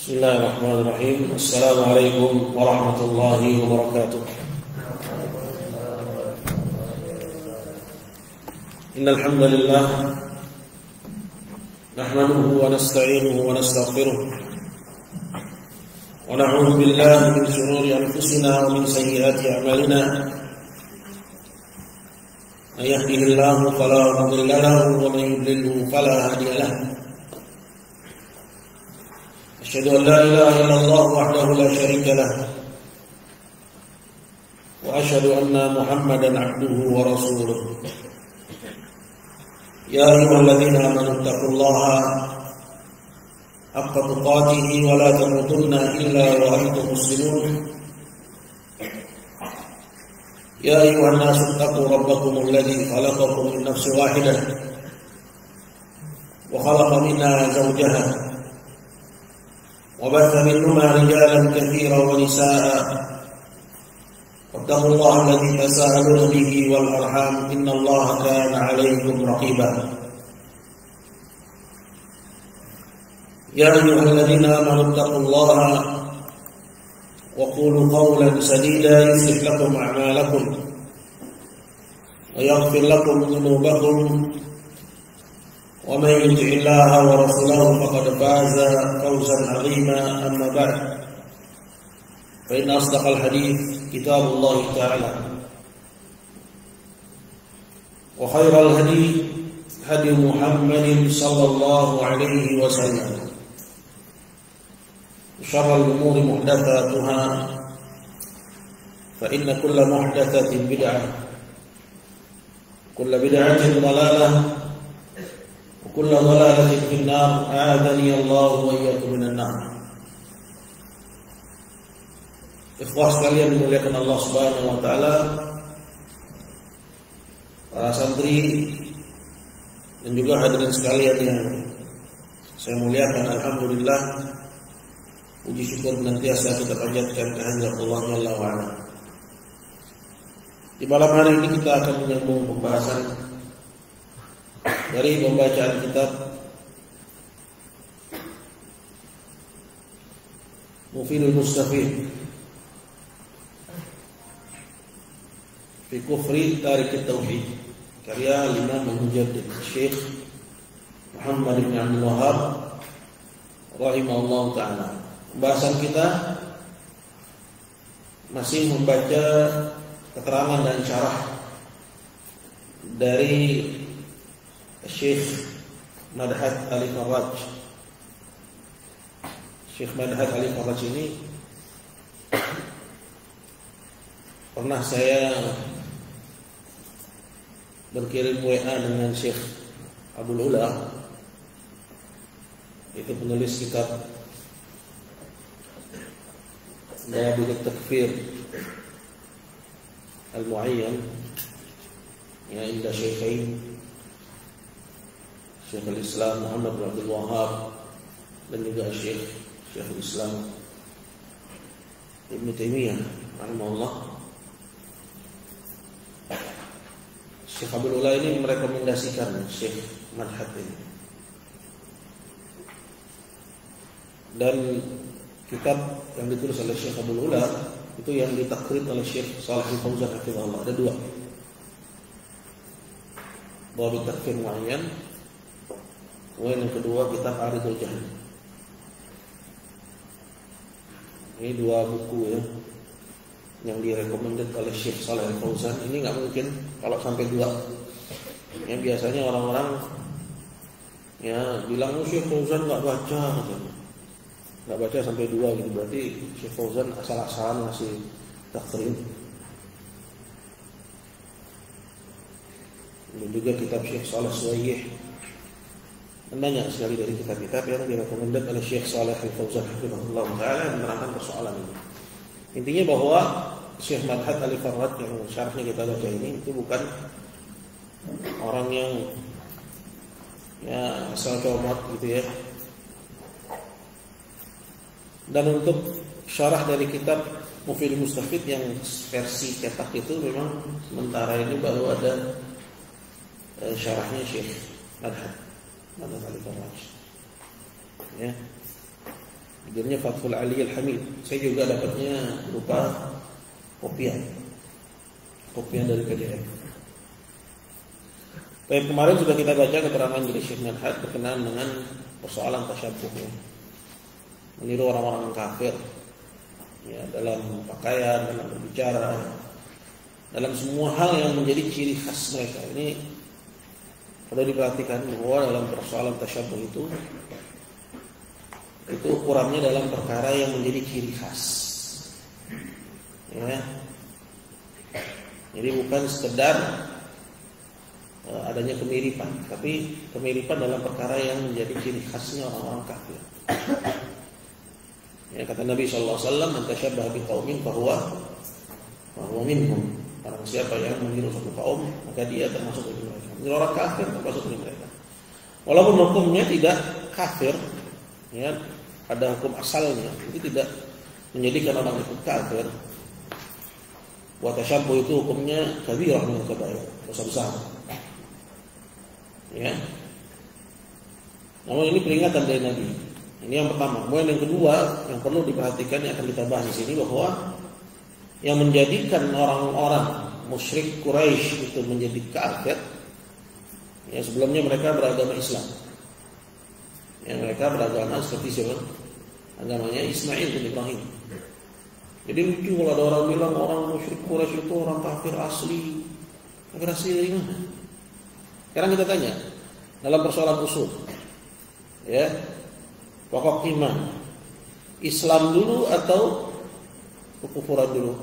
Bismillahirrahmanirrahim. Assalamualaikum warahmatullahi wabarakatuh. Innal hamdalillah nahmaduhu wa nasta'inuhu wa nastaghfiruh wa na'udzu billahi min shururi anfusina wa min sayyiati a'malina. May yahdihillahu fala mudilla lahu wa may yudlilhu fala hadiya lahu. Asyhadu an la ilaha illallah wahdahu la syarika lah wa asyhadu anna Muhammadan abduhu wa rasuluh. Ya ayyuhalladzina amanu taqullaha haqqa tuqatih wa la tamutunna illa wa antum muslimun. Ya ayyuhan nasu taqu rabbakum alladzi khalaqakum min nafsin wahidah wa khalaqa minha zawjaha وبث منهما رجالا كثيرا ونساء واتقوا الله الذي تساءلون به والأرحام إن الله كان عليكم رقيبا يا أيها الذين آمنوا اتقوا الله وقولوا قولا سديدا يصلح لكم أعمالكم ويغفر لكم ذنوبكم ومن يطع الله ورسوله فقد فاز فوزا عظيما. أما بعد فإن أصدق الحديث كتاب الله تعالى وخير الهدي هدي محمد صلى الله عليه وسلم وشر الأمور محدثاتها فإن كل محدثة بدعة كل بدعة ضلالة وكل ضلالة في النار أعاذني الله وإياكم من النار. Ikhwah sekalian dimuliakan Allah Subhanahu wa taala, para santri dan juga hadirin sekalian yang saya muliakan, alhamdulillah puji syukur senantiasa kita panjatkan kehadirat Allah Jalla wa ala. Di malam hari ini kita akan menyambung pembahasan dari pembacaan kitab Mufidul Mustafid fi Kufri Tarik Tauhid karya Imam Al-Mujaddid Syekh Muhammad bin Abdul Wahhab rahimahullah ta'ala. Pembahasan kita masih membaca keterangan dan syarah dari Syekh Madhat Ali Farraj. Syekh Madhat Ali Farraj ini pernah saya berkirim WA dengan Syekh Abdul Ula, itu penulis kitab Dawabit Takfir Al-Mu'ayyan ya inda Syekhain, Syekhul Islam Muhammad bin Abdul Wahhab dan juga Syekhul Islam Ibnu Taimiyah rahimahullah. Syekh Abdul Ula ini merekomendasikan Syekh Madhat ini, dan kitab yang ditulis oleh Syekh Abdul Ula itu yang ditakrib oleh Syekh Shalih Al-Fauzan hafizahullah. Ada dua, Dawabit Takfir Mu'ayyan, kemudian yang kedua kitab Aridul Jahl. Ini dua buku ya yang direkomendasi oleh Syekh Shalih Al-Fauzan. Ini nggak mungkin kalau sampai dua. Ya biasanya orang-orang ya bilang Syekh Fauzan nggak baca, nggak baca sampai dua gitu, berarti Syekh Fauzan asal-asalan ngasih takrim. Dan juga kitab Syekh Shalih Suwayyih, banyak sekali dari kitab-kitab yang direkomendasi oleh Syekh Shalih Al-Fauzan hafizahullah taala menerangkan persoalan ini. Intinya bahwa Syekh Madhat Ali Farraj yang syarahnya kita baca ini itu bukan orang yang ya asal comot gitu ya. Dan untuk syarah dari kitab Mufidul Mustafid yang versi cetak itu memang sementara ini baru ada syarahnya Syekh Madhat Ali Farraj. Ya. Judulnya Fathul Aliyil Hamid. Saya juga dapatnya berupa kopian dari PDF. Baik, kemarin sudah kita baca keterangan dari Syekh Manhaj berkenaan dengan persoalan tasyabbuh, meniru orang-orang kafir ya, dalam pakaian, dalam berbicara, dalam semua hal yang menjadi ciri khas mereka. Ini perlu diperhatikan bahwa dalam persoalan tasyabbuh itu ukurannya dalam perkara yang menjadi ciri khas ya. Jadi bukan sekedar adanya kemiripan, tapi kemiripan dalam perkara yang menjadi ciri khasnya orang-orang kafir. Ya, kata Nabi SAW, "Man tashabbaha biqaumin fahuwa minhum." Barang siapa yang meniru suatu kaum, maka dia termasuk dari mereka. Meniru orang kafir termasuk dari mereka. Walaupun hukumnya tidak kafir, ya, ada hukum asalnya, itu tidak menjadikan orang itu kafir. Wa tasyabbuh itu hukumnya kabirah min kabair, dosa besar. Ya. Namun ini peringatan dari Nabi. Ini yang pertama. Kemudian yang kedua yang perlu diperhatikan yang akan kita bahas di sini, bahwa yang menjadikan orang-orang musyrik Quraisy itu menjadi kafir, ya, sebelumnya mereka beragama Islam. Ya, mereka beragama seperti siapa? Agamanya Ismail bin Ibrahim. Jadi lucu kalau ada orang bilang orang musyrik Quraisy itu orang kafir asli. Kafir asli dari mana? Sekarang kita tanya, dalam persoalan usul, ya, pokok iman, Islam dulu atau kekufuran dulu?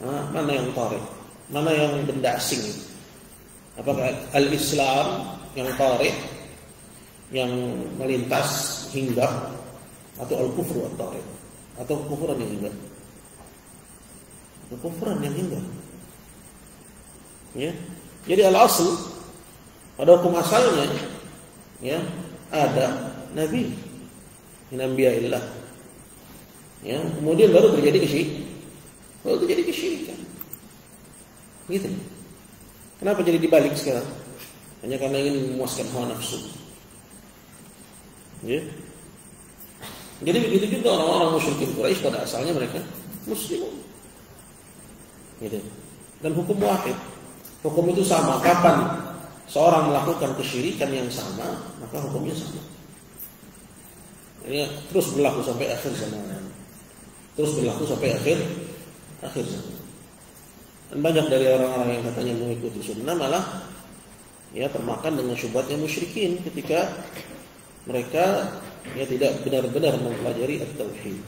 Nah, mana yang tarik? Mana yang benda asing? Apakah al-Islam yang tarik, yang melintas hinggap, atau al-kufru at-tarik, atau kekufuran yang hinggap? Kekufuran yang hinggap. Ya. Jadi al-asl pada hukum asalnya, ya, ada nabi min anbiya'illah. Ya, kemudian baru terjadi kesyirikan. Gitu. Kenapa jadi dibalik sekarang? Hanya karena ingin memuaskan hawa nafsu. Ya. Jadi begitu juga orang-orang musyrikin Quraisy pada asalnya mereka muslimun. Gitu. Dan hukum wahid. Hukum itu sama. Kapan seorang melakukan kesyirikan yang sama, maka hukumnya sama. Ini terus berlaku sampai akhir zaman. Terus berlaku sampai akhir zaman. Dan banyak dari orang-orang yang katanya mengikuti sunnah malah ya termakan dengan syubhatnya musyrikin ketika mereka ya tidak benar-benar mempelajari at-tauhid.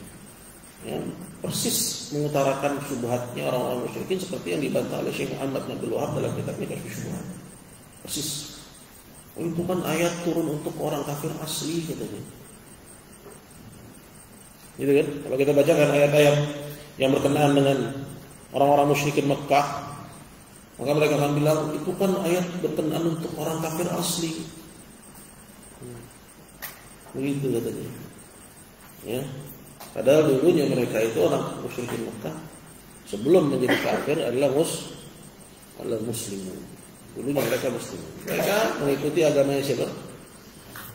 Ya, persis mengutarakan syubhatnya orang-orang musyrikin seperti yang dibantah oleh Syekh Muhammad bin Abdul Wahhab dalam kitabnya Kasyfus Syubhat. Persis. Oh, itu kan ayat turun untuk orang kafir asli katanya. Gitu kan? Kalau kita bacakan ayat-ayat yang berkenaan dengan orang-orang musyrikin Mekah, maka mereka akan bilang itu kan ayat berkenaan untuk orang kafir asli. Begitu katanya. Ya. Padahal dulunya mereka itu orang musyrikin Mekah sebelum menjadi kafir adalah muslimun. Dulunya mereka muslim. Mereka mengikuti agamanya siapa?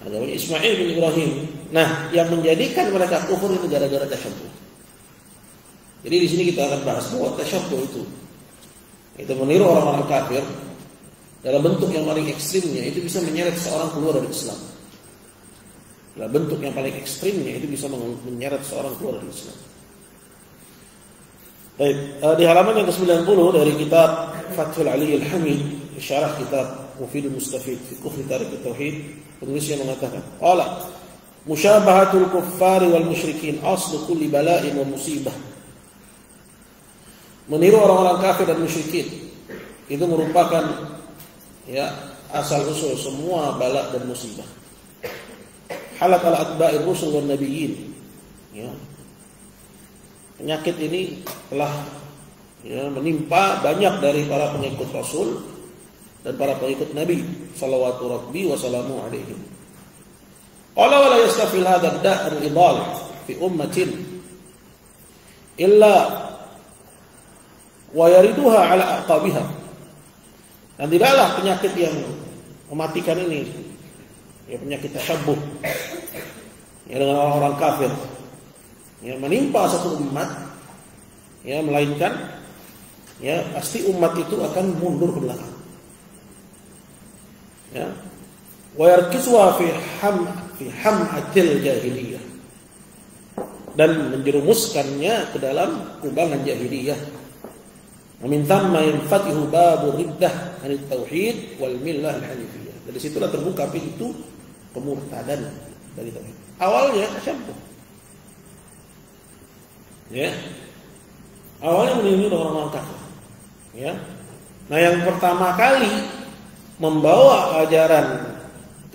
Agamanya Ismail bin Ibrahim. Nah, yang menjadikan mereka kufur itu gara-gara tasyabbuh. Jadi di sini kita akan bahas bahwa tasyabbuh itu meniru orang-orang kafir dalam bentuk yang paling ekstrimnya itu bisa menyeret seorang keluar dari Islam. Dalam bentuk yang paling ekstrimnya itu bisa menyeret seorang keluar dari Islam. Baik, di halaman yang ke-90 dari kitab Fathul Aliyil Hamid, syarah kitab Mufidul Mustafid fi Kufri Tarik Tauhid, penulisnya mengatakan, qala musyabahatul kuffari wal musyrikin aslu kulli bala'in wa musibah. Meniru orang-orang kafir dan musyrikin itu merupakan ya asal usul semua bala dan musibah. Halat ala atba'ir rusul wan nabiyyin. Ya. Penyakit ini telah ya, menimpa banyak dari para pengikut Rasul dan para pengikut Nabi sallallahu rabbi wa salamu alaihim. Qala wa la yastafil hadha ad-da' al-idal fi ummatin illa wa yariduha ala aqabiha. Dan tidaklah penyakit yang mematikan ini, ya penyakit tasyabbuh, ya, dengan orang-orang kafir, ya, menimpa satu umat, ya, melainkan, ya, pasti umat itu akan mundur ke belakang, ya, wa yarkiswa fi hamatil jahiliyah, dan menjerumuskannya ke dalam kubangan jahiliyah. Min thamma yanfatihu babu riddah anit tauhid wal millah al hanifiyah. Dari situlah terbuka pintu kemurtadan dari tauhid. Awalnya tasyabbuh. Ya. Awalnya meniru orang-orang kafir. Ya. Nah, yang pertama kali membawa ajaran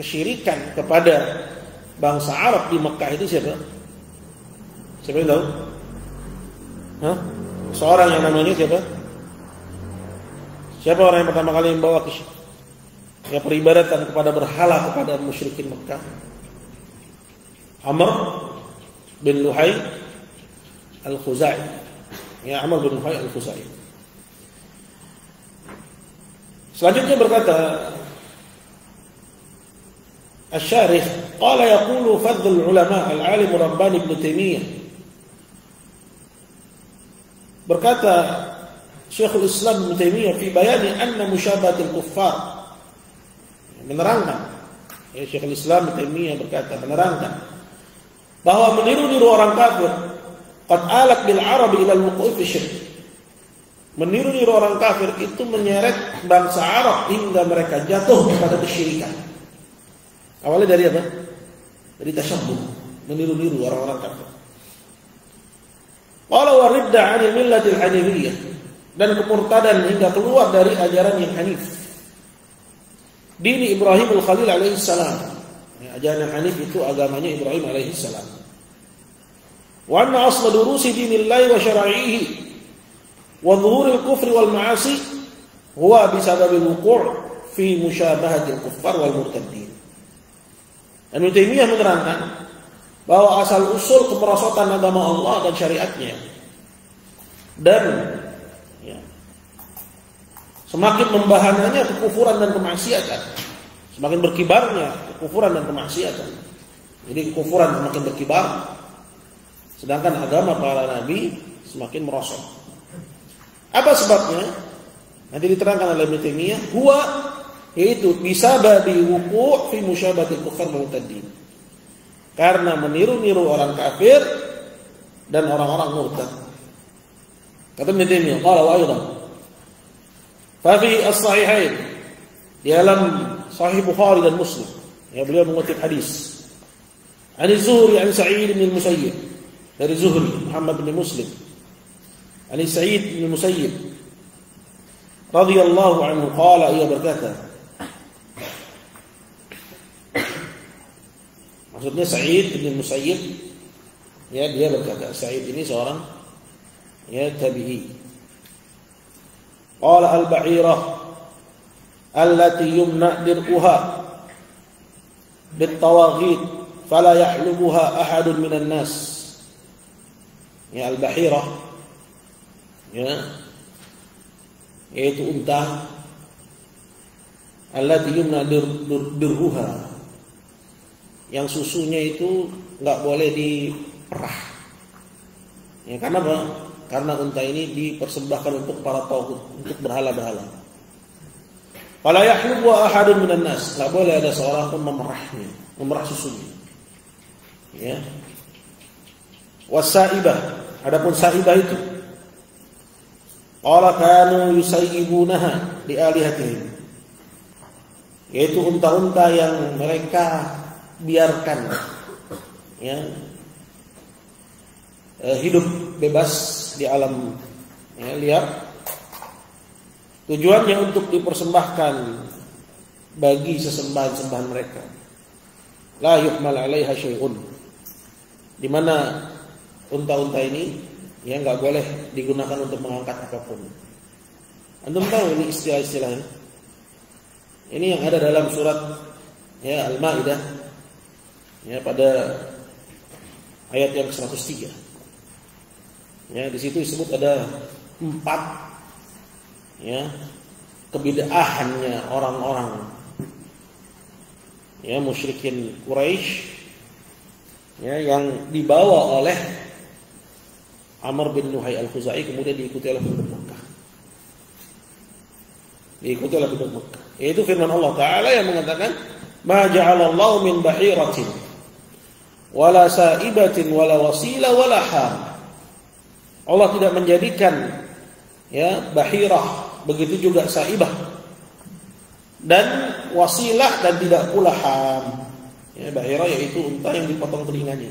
kesyirikan kepada bangsa Arab di Mekah itu siapa? Siapa yang tahu? Hah? Seorang yang namanya siapa? Siapa orang yang pertama kali membawa ya, peribadatan kepada berhala kepada musyrikin Mekah? Amr bin Luhai al-Khuzai. Ya, Amr bin Luhai al-Khuzai. Selanjutnya berkata Asy-Syarih, qala yaqulu fadlul ulama al-alim Rabbani Ibnu Taimiyah. Berkata Syekhul Islam Ibnu Taimiyah fi bayani anna musyabahatil kuffar, menerangkan, ya, Syekhul Islam Ibnu Taimiyah berkata, menerangkan bahwa meniru-niru orang kafir qad alat bil arab ila al-wuqu' fi syirk. Meniru-niru orang kafir itu menyeret bangsa Arab hingga mereka jatuh kepada kesyirikan. Awalnya dari apa? Dari tasyabbuh, meniru-niru orang-orang kafir. Qala wa ridda 'anil millatil hanifiyah, dan kemurtadan hingga keluar dari ajaran yang hanif. Dini Ibrahim al-Khalil alaihi salam. Ya, ajaran yang hanif itu agamanya Ibrahim alaihi salam. Wa anna asla durusi dinillahi wa syara'ihi wa dhuhuril kufri wal ma'asi huwa bisababil wuqu' fi musyabahati al-kuffar wal murtaddin. Dan Ibnu Taimiyah menerangkan bahwa asal usul kemerosotan agama Allah dan syariatnya, dan semakin membahananya kekufuran dan kemaksiatan, semakin berkibarnya kekufuran dan kemaksiatan. Jadi kekufuran semakin berkibar, sedangkan agama para nabi semakin merosot. Apa sebabnya? Nanti diterangkan oleh Ibnu Taimiyah. Huwa, yaitu bisababi wuqu' fi musyabahatil kuffar wal murtaddin. Karena meniru-niru orang kafir dan orang-orang murtad. Kata Ibnu Taimiyah, qala wa aidan Fafi as-sahihain, di dalam Sahih Bukhari dan Muslim, ya, beliau mengutip hadis Ani Zuhri an Sa'id bin Musayyib, dari Zuhri Muhammad bin Muslim, Ani Sa'id bin Musayyib radhiyallahu anhu qala, ia berkata, maksudnya Sa'id bin Musayyib, ya, dia berkata, Sa'id ini seorang, ya, tabi'i. Qala al-ba'irah allati yumna dir'uha bit-tawaghit fala yahlubuha ahadun minan nas. Ya, al-ba'irah, ya, yaitu unta, allati yumna dir'uha, yang susunya itu enggak boleh diperah. Ya, karena apa? Karena unta ini dipersembahkan untuk para tauhid, untuk berhala-berhala. Fala yahlubu ahadun minan nas, enggak boleh ada seorang pun memerahnya, memerah susunya. Ya. Wasaibah, adapun saibah itu, qala kanu yusayyibunaha li alihatihim, yaitu unta-unta yang mereka biarkan, ya, hidup bebas di alam, ya, liar. Tujuannya untuk dipersembahkan bagi sesembahan-sembahan mereka. La yuhmal 'alaiha syai'un, di mana unta-unta ini, ya, enggak boleh digunakan untuk mengangkat apapun. Antum tahu ini istilah-istilahnya? Ini yang ada dalam surat, ya, Al-Maidah, ya, pada ayat yang 103. Ya, di situ disebut ada 4, ya, kebid'ahannya orang-orang, ya, musyrikin Quraisy ya, yang dibawa oleh Amr bin Luhai al-Khuzai, kemudian diikuti oleh penduduk Mekah. Diikuti oleh penduduk Mekah. Yaitu firman Allah Ta'ala yang mengatakan, "Ma ja'alallahu min bahiratin wala sa'ibatin wala wasila wala ham." Allah tidak menjadikan ya bahirah, begitu juga saibah dan wasilah, dan tidak pula ham. Ya, bahirah yaitu unta yang dipotong telinganya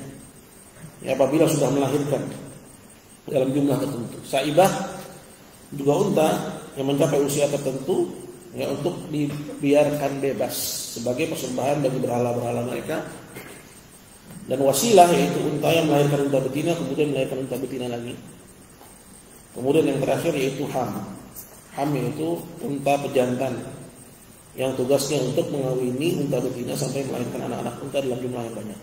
ya apabila sudah melahirkan dalam jumlah tertentu. Saibah juga unta yang mencapai usia tertentu ya untuk dibiarkan bebas sebagai persembahan bagi berhala-berhala mereka. Dan wasilah yaitu unta yang melahirkan unta betina kemudian melahirkan unta betina lagi. Kemudian yang terakhir yaitu ham. Ham yaitu unta pejantan yang tugasnya untuk mengawini unta betina sampai melahirkan anak-anak unta dalam jumlah yang banyak.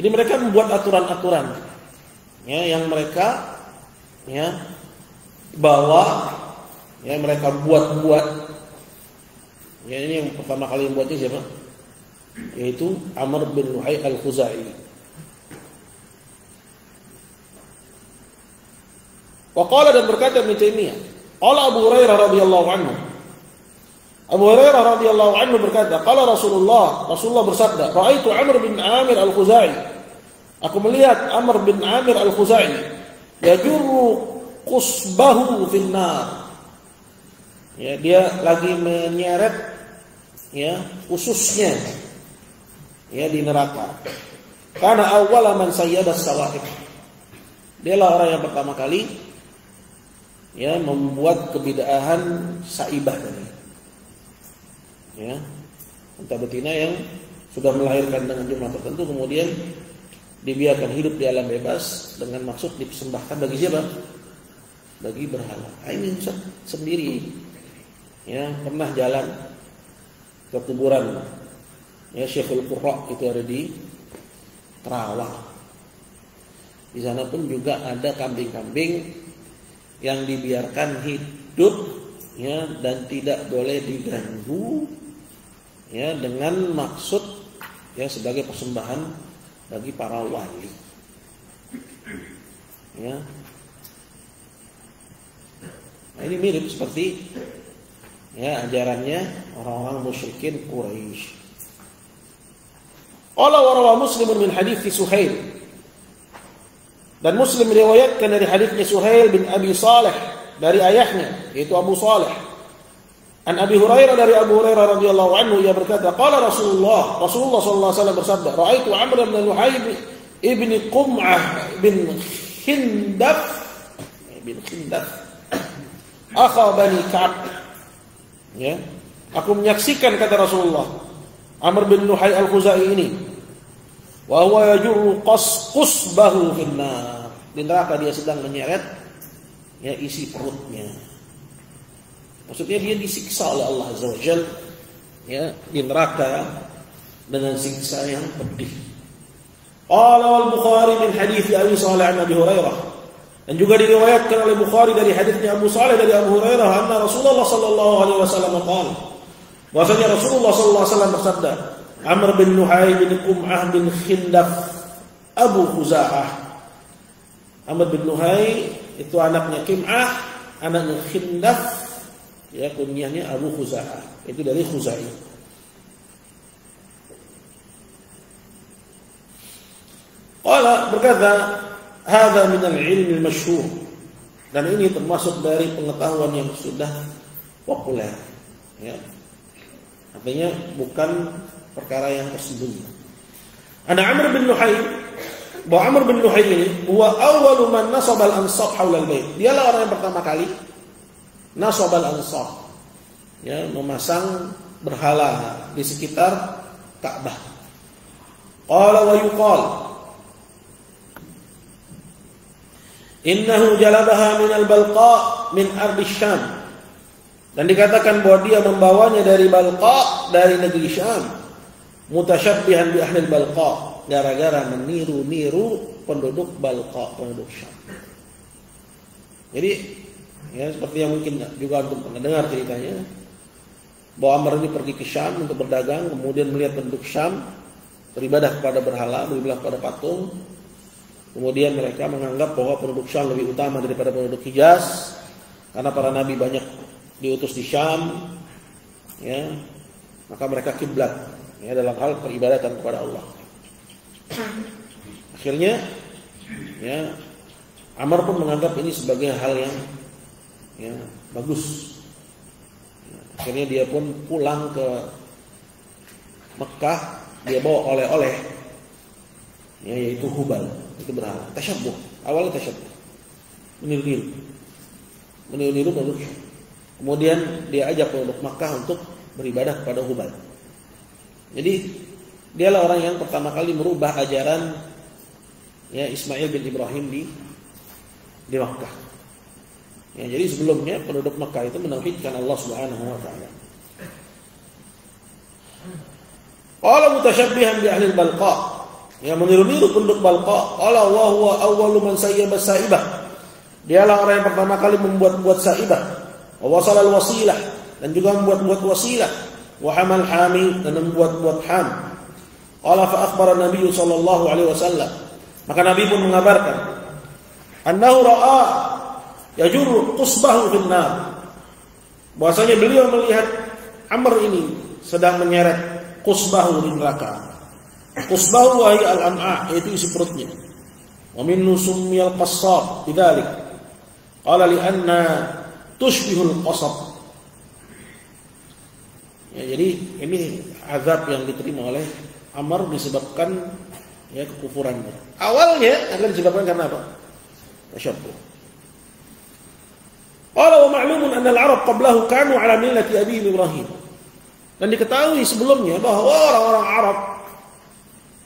Jadi mereka membuat aturan-aturan ya yang mereka ya bawa, ya mereka buat-buat. Ya, ini yang pertama kali yang buatnya siapa? Yaitu Amr bin Luhai al-Khuzai. Waqala, dan berkata Ibnu Taimiyah, qala Abu Hurairah radhiyallahu anhu. Abu Hurairah radhiyallahu anhu berkata, qala Rasulullah bersabda, ra'aitu Amr bin Amir al-Khuzai. Aku melihat Amr bin Amir al-Khuzai yajurru qusbahu fin nar. Ya, dia lagi menyeret ya ususnya ya di neraka. Karena awwala man sayyada as-sawa'iq. Dialah orang yang pertama kali ya membuat kebid'ahan saibah tadi. Ya, unta betina yang sudah melahirkan dengan jumlah tertentu kemudian dibiarkan hidup di alam bebas dengan maksud dipersembahkan bagi siapa? Bagi berhala. Ini Ustaz sendiri ya pernah jalan ke kuburan ya Syekhul Qurra, itu ada di Terawang. Di sana pun juga ada kambing-kambing yang dibiarkan hidup ya dan tidak boleh diganggu ya dengan maksud ya sebagai persembahan bagi para wali. Ya. Nah, ini mirip seperti ya ajarannya orang-orang musyrikin Quraisy. Qala wa rawa Muslim min hadits Suhail. Dan Muslim meriwayatkan dari haditsnya Suhail bin Abi Saleh dari ayahnya yaitu Abu Saleh. An Abi Hurairah, dari Abu Hurairah radhiyallahu anhu, ia berkata, qala Rasulullah sallallahu alaihi wasallam bersabda, ra'aitu Amr bin Luhai ibn Qum'ah bin Khindaf akha Bani Ka'ab. Ya, aku menyaksikan, kata Rasulullah, Amr bin Luhai al-Khuzai ini, wa huwa yajurru qusbahu fin nar. Di neraka dia sedang menyeret ya isi perutnya. Maksudnya dia disiksa oleh Allah Azza wa Jalla ya di neraka dengan siksa yang pedih. Qala wal Bukhari min hadits Abi Shalih an Abi Hurairah. Dan juga diriwayatkan oleh Bukhari dari haditsnya Abu Shalih dari Abu Hurairah, anna Rasulullah sallallahu alaihi wasallam qala, bahwasanya Rasulullah sallallahu alaihi wasallam bersabda, Amr bin Luhai bin Qum'ah bin Khindaf Abu Khuza'ah. Amr bin Luhai itu anaknya Qum'ah, anaknya Khindaf, ya kunyahnya Abu Khuza'ah, itu dari Khuzai. Qala, berkata, hadza min al-ilm al-masyhur. Dan ini termasuk dari pengetahuan yang sudah populer. Ya. Artinya bukan perkara yang tersembunyi. Ana Amr bin Luhai, bahwa Amr bin Luhai ini huwa awwalu man nasaba al-ansab haula al-bait. Dialah orang yang pertama kali nasab al-ansab, ya, memasang berhala di sekitar Ka'bah. Qala wa yuqal innahu jalabaha min al-Balqa min ardi Syam. Dan dikatakan bahwa dia membawanya dari Balqa, dari negeri Syam, mutasyabbihan bi ahli al-Balqa, gara-gara meniru-niru penduduk Balqa, penduduk Syam. Jadi ya seperti yang mungkin juga untuk mendengar ceritanya, bahwa Amr ini pergi ke Syam untuk berdagang, kemudian melihat penduduk Syam beribadah kepada berhala, beribadah kepada patung. Kemudian mereka menganggap bahwa penduduk Syam lebih utama daripada penduduk Hijaz, karena para nabi banyak diutus di Syam, ya, maka mereka kiblat, ya, dalam hal peribadatan kepada Allah. Akhirnya, ya, Amr pun menganggap ini sebagai hal yang, ya, bagus. Akhirnya dia pun pulang ke Mekah, dia bawa oleh-oleh, ya, yaitu hubal, itu berhala. Tasyabbuh, awalnya tasyabbuh, meniru-niru penduduk. Kemudian dia ajak penduduk Makkah untuk beribadah kepada hubal. Jadi dialah orang yang pertama kali merubah ajaran, ya, Ismail bin Ibrahim di Makkah. Ya, jadi sebelumnya penduduk Makkah itu menauhidkan Allah Subhanahu wa taala. Qala mutasyabbihan bi ahli al-Balqa, yang meniru-niru penduduk Balqa. Qala wa huwa awwalu man sayyaba saibah. Dialah orang yang pertama kali membuat saibah. Wa wasala al-wasilah, dan juga membuat wasilah. Wa hamal hami, dan membuat ham. Qala fa akhbara Nabi sallallahu alaihi wasallam. Maka Nabi pun mengabarkan, annahu ra'a yajurru qusbahu fil nar. Bahwasanya beliau melihat Amr ini sedang menyeret qusbahu di neraka. Qusbahu wa hiya al-am'a, yaitu isi perutnya. Wa minnu summiyal qassab bidzalik. Qala li anna tushbihul qasab. Ya, jadi ini azab yang diterima oleh Amr disebabkan, ya, kekufurannya. Awalnya akan disebabkan karena apa? Tasyabbuh. Qala wa ma'lumun anna al-'arab qablahu kanu 'ala millati Abi Ibrahim. Dan diketahui sebelumnya bahwa orang-orang Arab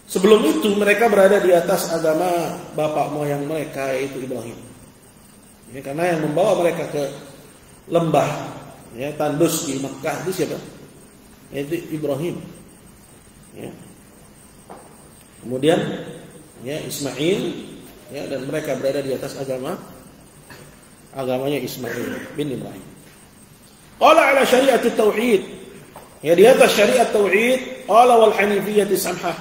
sebelum itu mereka berada di atas agama bapak moyang mereka, yaitu Ibrahim. Ya, karena yang membawa mereka ke lembah, ya, tandus di Makkah itu siapa? Yaitu Ibrahim. Ya. Kemudian, ya, Ismail, ya, dan mereka berada di atas agamanya Ismail bin Ibrahim. Qala ala syariat tauhid, ya, di atas syariat tauhid. Qala wal hanifiyyah samhah,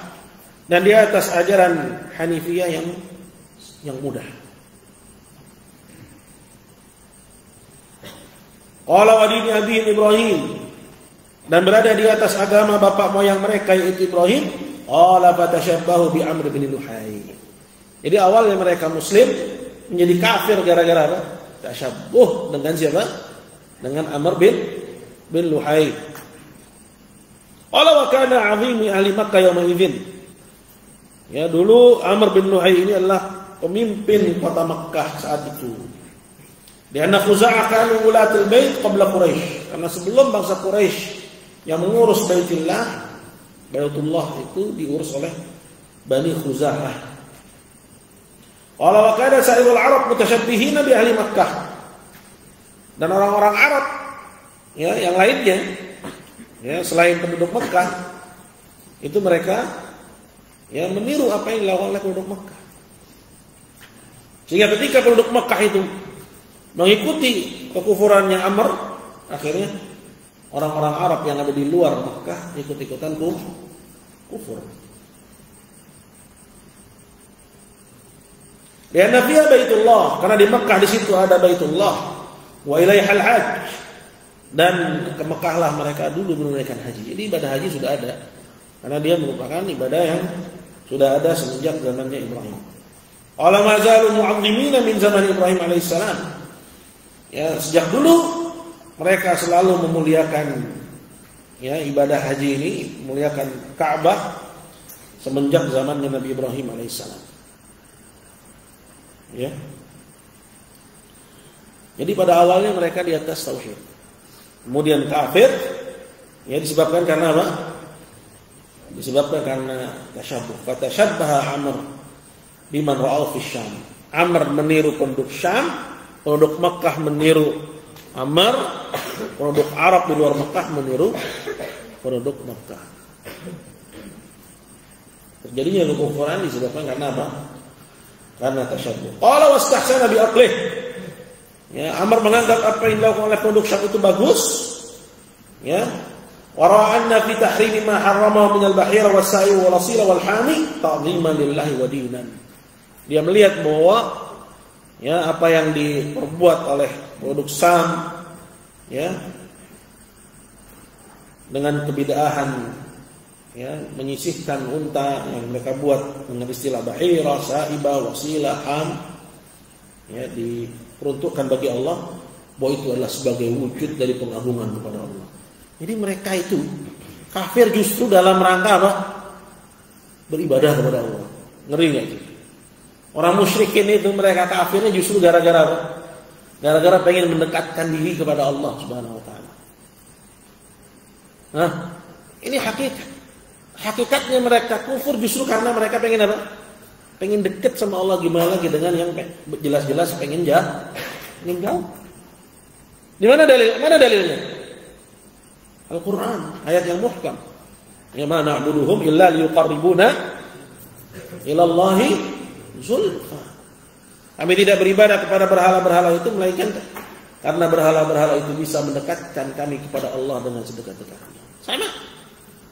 dan di atas ajaran Hanifiyah yang mudah. Qala wa dini abi Ibrahim, dan berada di atas agama bapak moyang mereka, yaitu Ibrahim. Qala fatashabbahu bi Amr bin Luhai. Jadi awalnya mereka muslim menjadi kafir gara-gara apa? Tasyabbuh dengan siapa? Dengan Amr bin Luhai. Qala wa kana 'azimi ahli Makkah yauma idzin. Ya, dulu Amr bin Luhai ini adalah pemimpin kota Makkah saat itu. Di anna Khuza'ah kanu ulatul bait qabla Quraisy. Karena sebelum bangsa Quraisy yang mengurus Baitullah itu diurus oleh Bani Khuza'ah. Qala wa kana sa'irul Arab mutasyabbihina bi ahli Makkah. Dan orang-orang Arab, ya, yang lainnya, ya, selain penduduk Makkah, itu mereka, ya, meniru apa yang dilakukan oleh penduduk Makkah. Sehingga ketika penduduk Makkah itu mengikuti kekufurannya Amr, akhirnya orang-orang Arab yang ada di luar Makkah ikut-ikutan kufur. Ya, Nabiya Baitullah, karena di Makkah di situ ada Baitullah, wa ilaihal hajj, dan ke Mekahlah mereka dulu menunaikan haji. Jadi ibadah haji sudah ada, karena dia merupakan ibadah yang sudah ada semenjak zamannya Ibrahim. Ala mazalu mu'azzimina min zaman Ibrahim alaihissalam. Ya, sejak dulu mereka selalu memuliakan, ya, ibadah haji ini, memuliakan Ka'bah semenjak zamannya Nabi Ibrahim alaihissalam. Ya. Jadi pada awalnya mereka di atas tauhid. Kemudian kafir, ya, disebabkan karena apa? Disebabkan karena tasyabbuh. Fatashabbaha Amr biman ra'au fi Syam. Amr meniru penduduk Syam, penduduk Makkah meniru Amr, penduduk Arab di luar Makkah meniru penduduk Makkah. Terjadinya kekufuran disebabkan karena apa? Karena tasyabbuh. Qala wastahsana bi aqlih. Ya, Amr menganggap apa yang dilakukan oleh penduduk Syam itu bagus. Ya. Wa ra'anna fi tahrimi ma harrama min al-bahira was-sa'i wal-asila wal-hami ta'dhiman lillahi wa dinan. Dia melihat bahwa ya apa yang diperbuat oleh produk Sam ya dengan kebid'ahan ya menyisihkan unta yang mereka buat dengan istilah bahira, sa'iba, wasila, ham ya diperuntukkan bagi Allah, bahwa itu adalah sebagai wujud dari pengagungan kepada Allah. Jadi mereka itu kafir justru dalam rangka apa? Beribadah kepada Allah. Ngeri nggak itu? Orang musyrikin itu mereka kafirnya justru gara-gara apa? Gara-gara pengen mendekatkan diri kepada Allah Subhanahu wa taala. Nah, ini hakikat. Hakikatnya mereka kufur justru karena mereka pengen apa? Pengen dekat sama Allah, gimana lagi dengan yang jelas-jelas pengen jauh. Di mana dalil? Mana dalilnya? Al-Qur'an, ayat yang muhkam. Ya ma na'buduhum illa liyuqarribuna ila Allahi zulfa. Kami tidak beribadah kepada berhala-berhala itu melainkan karena berhala-berhala itu bisa mendekatkan kami kepada Allah dengan sedekat-dekatnya. Sama.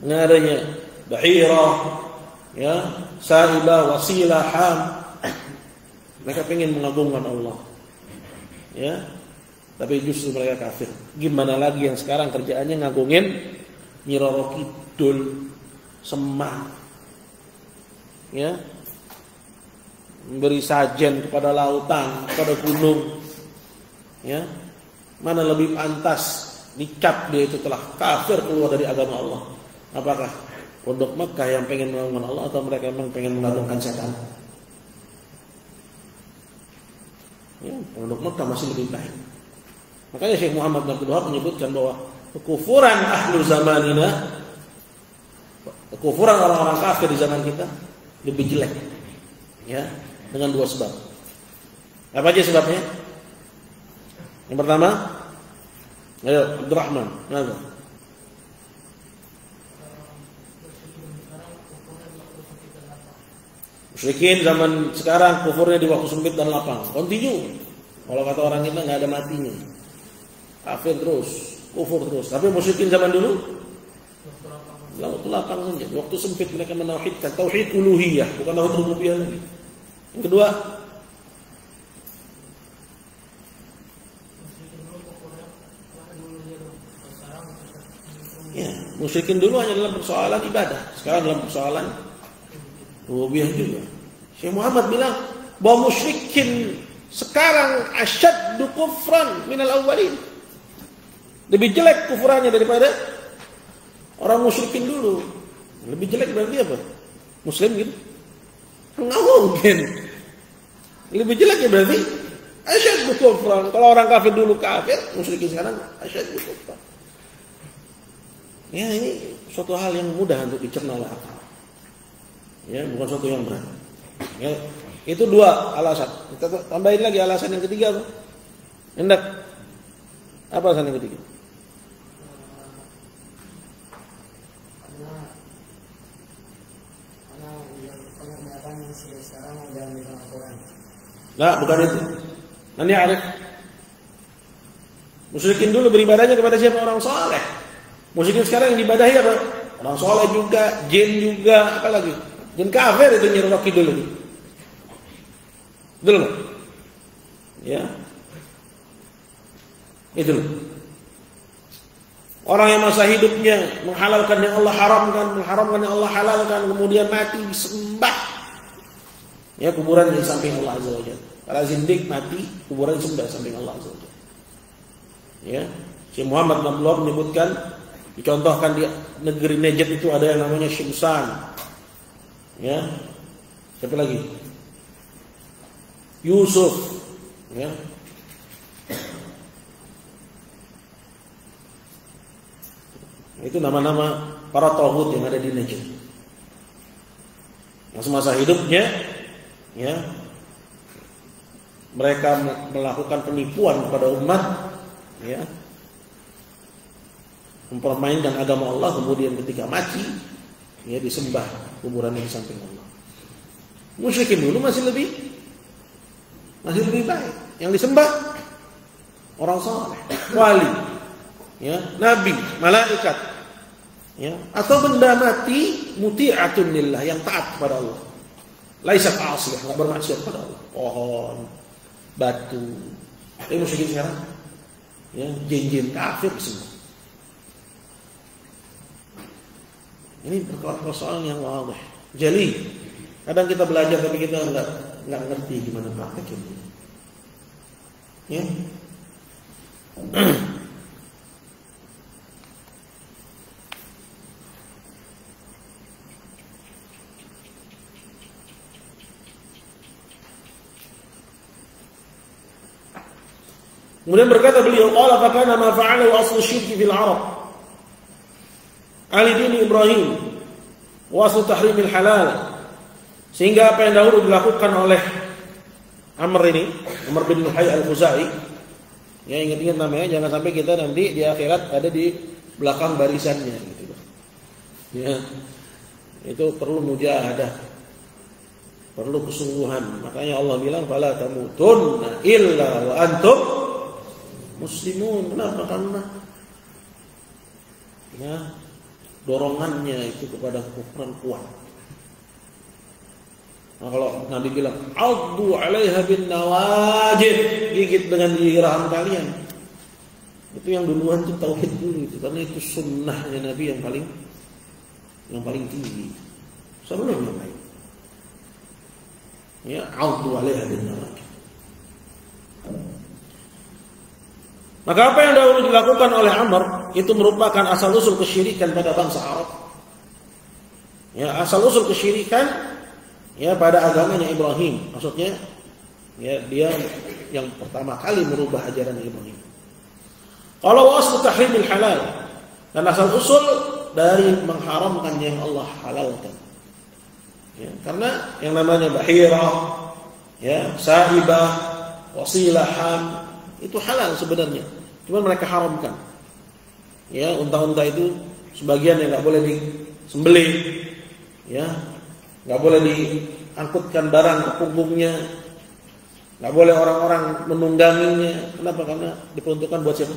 Ngadanya bahira, ya, sa'iba, wasilah, ham. Mereka ingin mengagungkan Allah. Ya. Tapi justru mereka kafir. Gimana lagi yang sekarang kerjaannya ngagungin Nyi Roro Kidul, Semar. Ya. Memberi sajen kepada lautan, kepada gunung. Ya. Mana lebih pantas dicap dia itu telah kafir keluar dari agama Allah. Apakah Pondok Mekah yang pengen mengagungkan Allah atau mereka memang pengen mengagungkan setan? Ya, Pondok Mekah masih lebih baik. Makanya Syekh Muhammad bin Abdul Wahab menyebutkan bahwa kekufuran ahlu zamanina, kekufuran orang-orang kafir di zaman kita lebih jelek. Ya, dengan dua sebab. Apa aja sebabnya? Yang pertama, ayo Abdurrahman, kenapa? Musyrikin zaman sekarang kufurnya di waktu sempit dan lapang, continue. Kalau kata orang kita nggak ada matinya, kafir terus, kufur terus. Tapi musyrikin zaman dulu, waktu lapang saja, waktu sempit mereka menauhidkan tauhid uluhiyah, bukan tauhid rububiyah lagi. Yang kedua, ya, musyrikin dulu hanya dalam persoalan ibadah, sekarang dalam persoalan rububiyah juga. Syekh Muhammad bilang bahwa musyrikin sekarang asyaddu kufran minal awwalin. Lebih jelek kufurannya daripada orang musyrikin dulu. Lebih jelek berarti apa? Muslim gitu? Enggak mungkin. Lebih jelek ya berarti asyaddu kufran. Kalau orang kafir dulu kafir, musyrikin sekarang asyaddu kufran. Ya, ini suatu hal yang mudah untuk dicerna oleh akal. Ya, bukan suatu yang berat. Ya, itu dua alasan. Kita tambahin lagi alasan yang ketiga apa? Hendak. Apa alasan yang ketiga? Nah, bukan itu. Nanti arif. Musyrikin dulu beribadahnya kepada siapa? Orang soleh. Musyrikin sekarang yang diibadahi apa? Orang soleh juga, jin juga, apa lagi? Jin kafir itu Nyi Roro Kidul itu. Betul? Ya. Itu. Orang yang masa hidupnya menghalalkan yang Allah haramkan, mengharamkan yang Allah halalkan, kemudian mati disembah. Ya, kuburan di samping Allah Azza wa Jalla. Para zindik mati, kuburan disembah samping Allah Azza wa Jalla. Ya. Syekh Muhammad bin Abdul Wahab menyebutkan, dicontohkan di negeri Najd itu ada yang namanya Syimsan. Ya. Siapa lagi? Yusuf. Ya. Itu nama-nama para tauhid yang ada di Najd. Masa-masa hidupnya, ya, mereka melakukan penipuan kepada umat, ya, mempermainkan agama Allah, kemudian ketika mati, ya, disembah kuburannya di samping Allah. Musyrikin dulu masih lebih baik. Yang disembah orang saleh, wali, ya, nabi, malaikat, Ya, atau benda mati muti'atun lillah, yang taat kepada Allah. Laisat 'asiyah, enggak bermaksiat kepada Allah. Pohon, batu. Ini musyrikin sekarang. Ya, jin-jin kafir semua. Ini persoalan yang wadah. Jali. Kadang kita belajar tapi kita enggak ngerti gimana prakteknya. Ya. Kemudian berkata beliau, qala fa kana ma fa'alahu aslu syirki fil Arab. Ali bin Ibrahim wa aslu tahrimil halal. Sehingga apa yang dahulu dilakukan oleh Amr bin Luhai al-Khuzai, ya ingat-ingat namanya, jangan sampai kita nanti di akhirat ada di belakang barisannya gitu. Ya. Itu perlu mujahadah. Perlu kesungguhan. Makanya Allah bilang fala tamutunna illa wa antum muslimun. Kenapa? Karena ya dorongannya itu kepada kekufuran kuat. Nah, kalau Nabi bilang addu 'alaiha bin nawajid, gigit dengan gigi rahang kalian, itu yang duluan itu tauhid dulu itu, karena itu sunnahnya Nabi yang paling tinggi sebelum yang lain. Ya, addu 'alaiha bin nawajid. Maka apa yang dahulu dilakukan oleh Amr itu merupakan asal-usul kesyirikan pada bangsa Arab. Ya, asal-usul kesyirikan ya pada agamanya Ibrahim. Maksudnya ya dia yang pertama kali merubah ajaran Ibrahim. Kalau asal tahrimil halal, dan asal-usul dari mengharamkan yang Allah halalkan. Ya, karena yang namanya bahirah, ya, sa'ibah, wasilah, ham, itu halal sebenarnya, cuma mereka haramkan. Ya, unta-unta itu sebagian yang nggak boleh disembelih, ya, nggak boleh diangkutkan barang ke punggungnya, nggak boleh orang-orang menungganginya. Kenapa? Karena diperuntukkan buat siapa?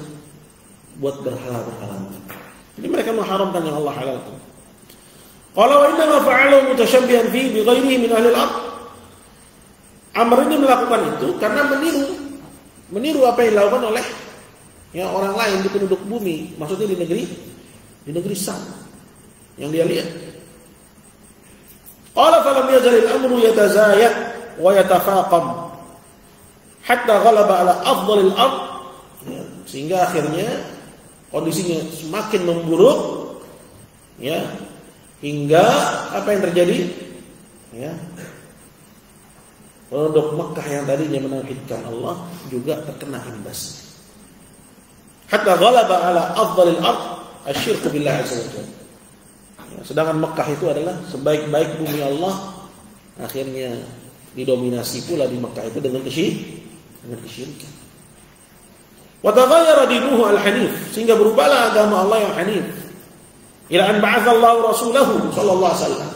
Buat berhala-berhala. Jadi mereka mengharamkan yang Allah halalkan. Kalau innama fa'alu mutasyabbihan fi bi ghairihi min ahli al-ard. Amr ini melakukan itu karena meniru apa yang dilakukan oleh ya orang lain di penduduk bumi, maksudnya di negeri Sam yang dia lihat. Qala falam yazal al-amru yatazayad wa yatafaqam hatta ghalaba ala afdalil ard, ya, sehingga akhirnya kondisinya semakin memburuk, ya, hingga apa yang terjadi, ya, penduduk Mekah yang tadinya menauhidkan Allah juga terkena imbas. Hatta ghalaba ala afdalil ard asyirku billah azza wa jalla. Ya, sedangkan Mekah itu adalah sebaik-baik bumi Allah, akhirnya didominasi pula di Mekah itu dengan kesyirikan. Wa taghayyara dinuhu al-hanif, sehingga berubahlah agama Allah yang hanif. Ila an ba'atsallahu rasulahu sallallahu alaihi wasallam.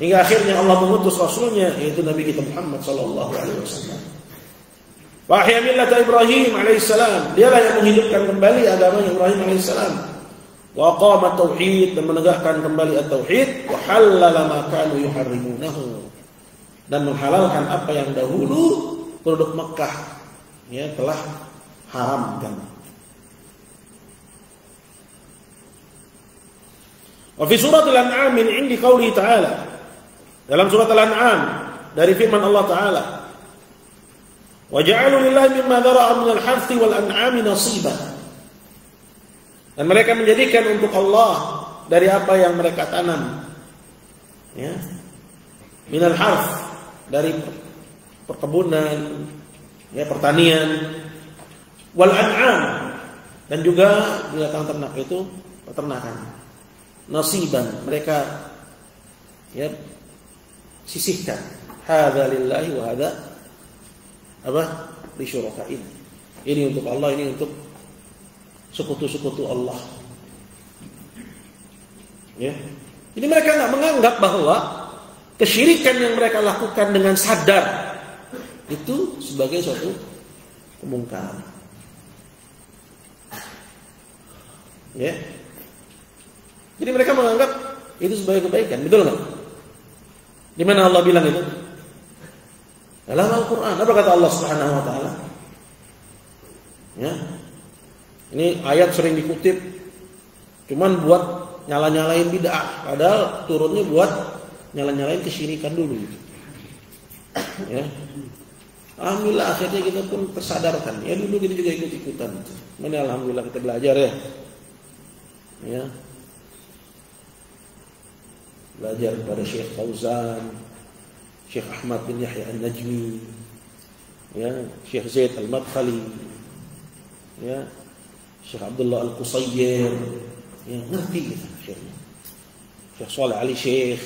Hingga akhirnya Allah mengutus rasulnya, yaitu Nabi kita Muhammad sallallahu alaihi wasallam. Wa ahya millata Ibrahim alaihissalam, dialah yang menghidupkan kembali agama Ibrahim alaihissalam. Wa qama tauhid, dan menegakkan kembali at-tauhid, wa halala ma kanu yuharrimunahu, dan menghalalkan apa yang dahulu penduduk Mekah ya telah haramkan. Wa fi surat Al-An'am min indi qawli ta'ala, dalam surat Al-An'am dari firman Allah Ta'ala, wa ja'alu lillahi mimma dhara'a min al-harthi wal an'ami nasiban, dan mereka menjadikan untuk Allah dari apa yang mereka tanam, ya, min al-harth, dari perkebunan, ya, pertanian, wal an'am, dan juga binatang ternak itu peternakan, nasiban, mereka ya sisihkan, hadza lillahi wa hadza apa li syurakain, ini untuk Allah, ini untuk sekutu-sekutu Allah, ya. Jadi mereka enggak menganggap bahwa kesyirikan yang mereka lakukan dengan sadar itu sebagai suatu kemungkaran, ya. Jadi mereka menganggap itu sebagai kebaikan, betul nggak? Di mana Allah bilang itu? Dalam Al-Quran. Apa kata Allah Subhanahu Wa Taala? Ya, ini ayat sering dikutip, cuman buat nyala-nyalain bid'ah, padahal turunnya buat nyala-nyalain kesyirikan dulu. Ya. Alhamdulillah akhirnya kita pun tersadarkan. Ya dulu kita juga ikut-ikutan. Mana alhamdulillah kita belajar ya. Ya. Belajar kepada Syekh Fauzan, Syekh Ahmad bin Yahya An-Najmi, ya, Syekh Zaid Al-Madkhali, ya, Syekh Abdullah Al-Qusayyir, ya, ngerti kita akhirnya. Syekh Saleh Ali Syekh,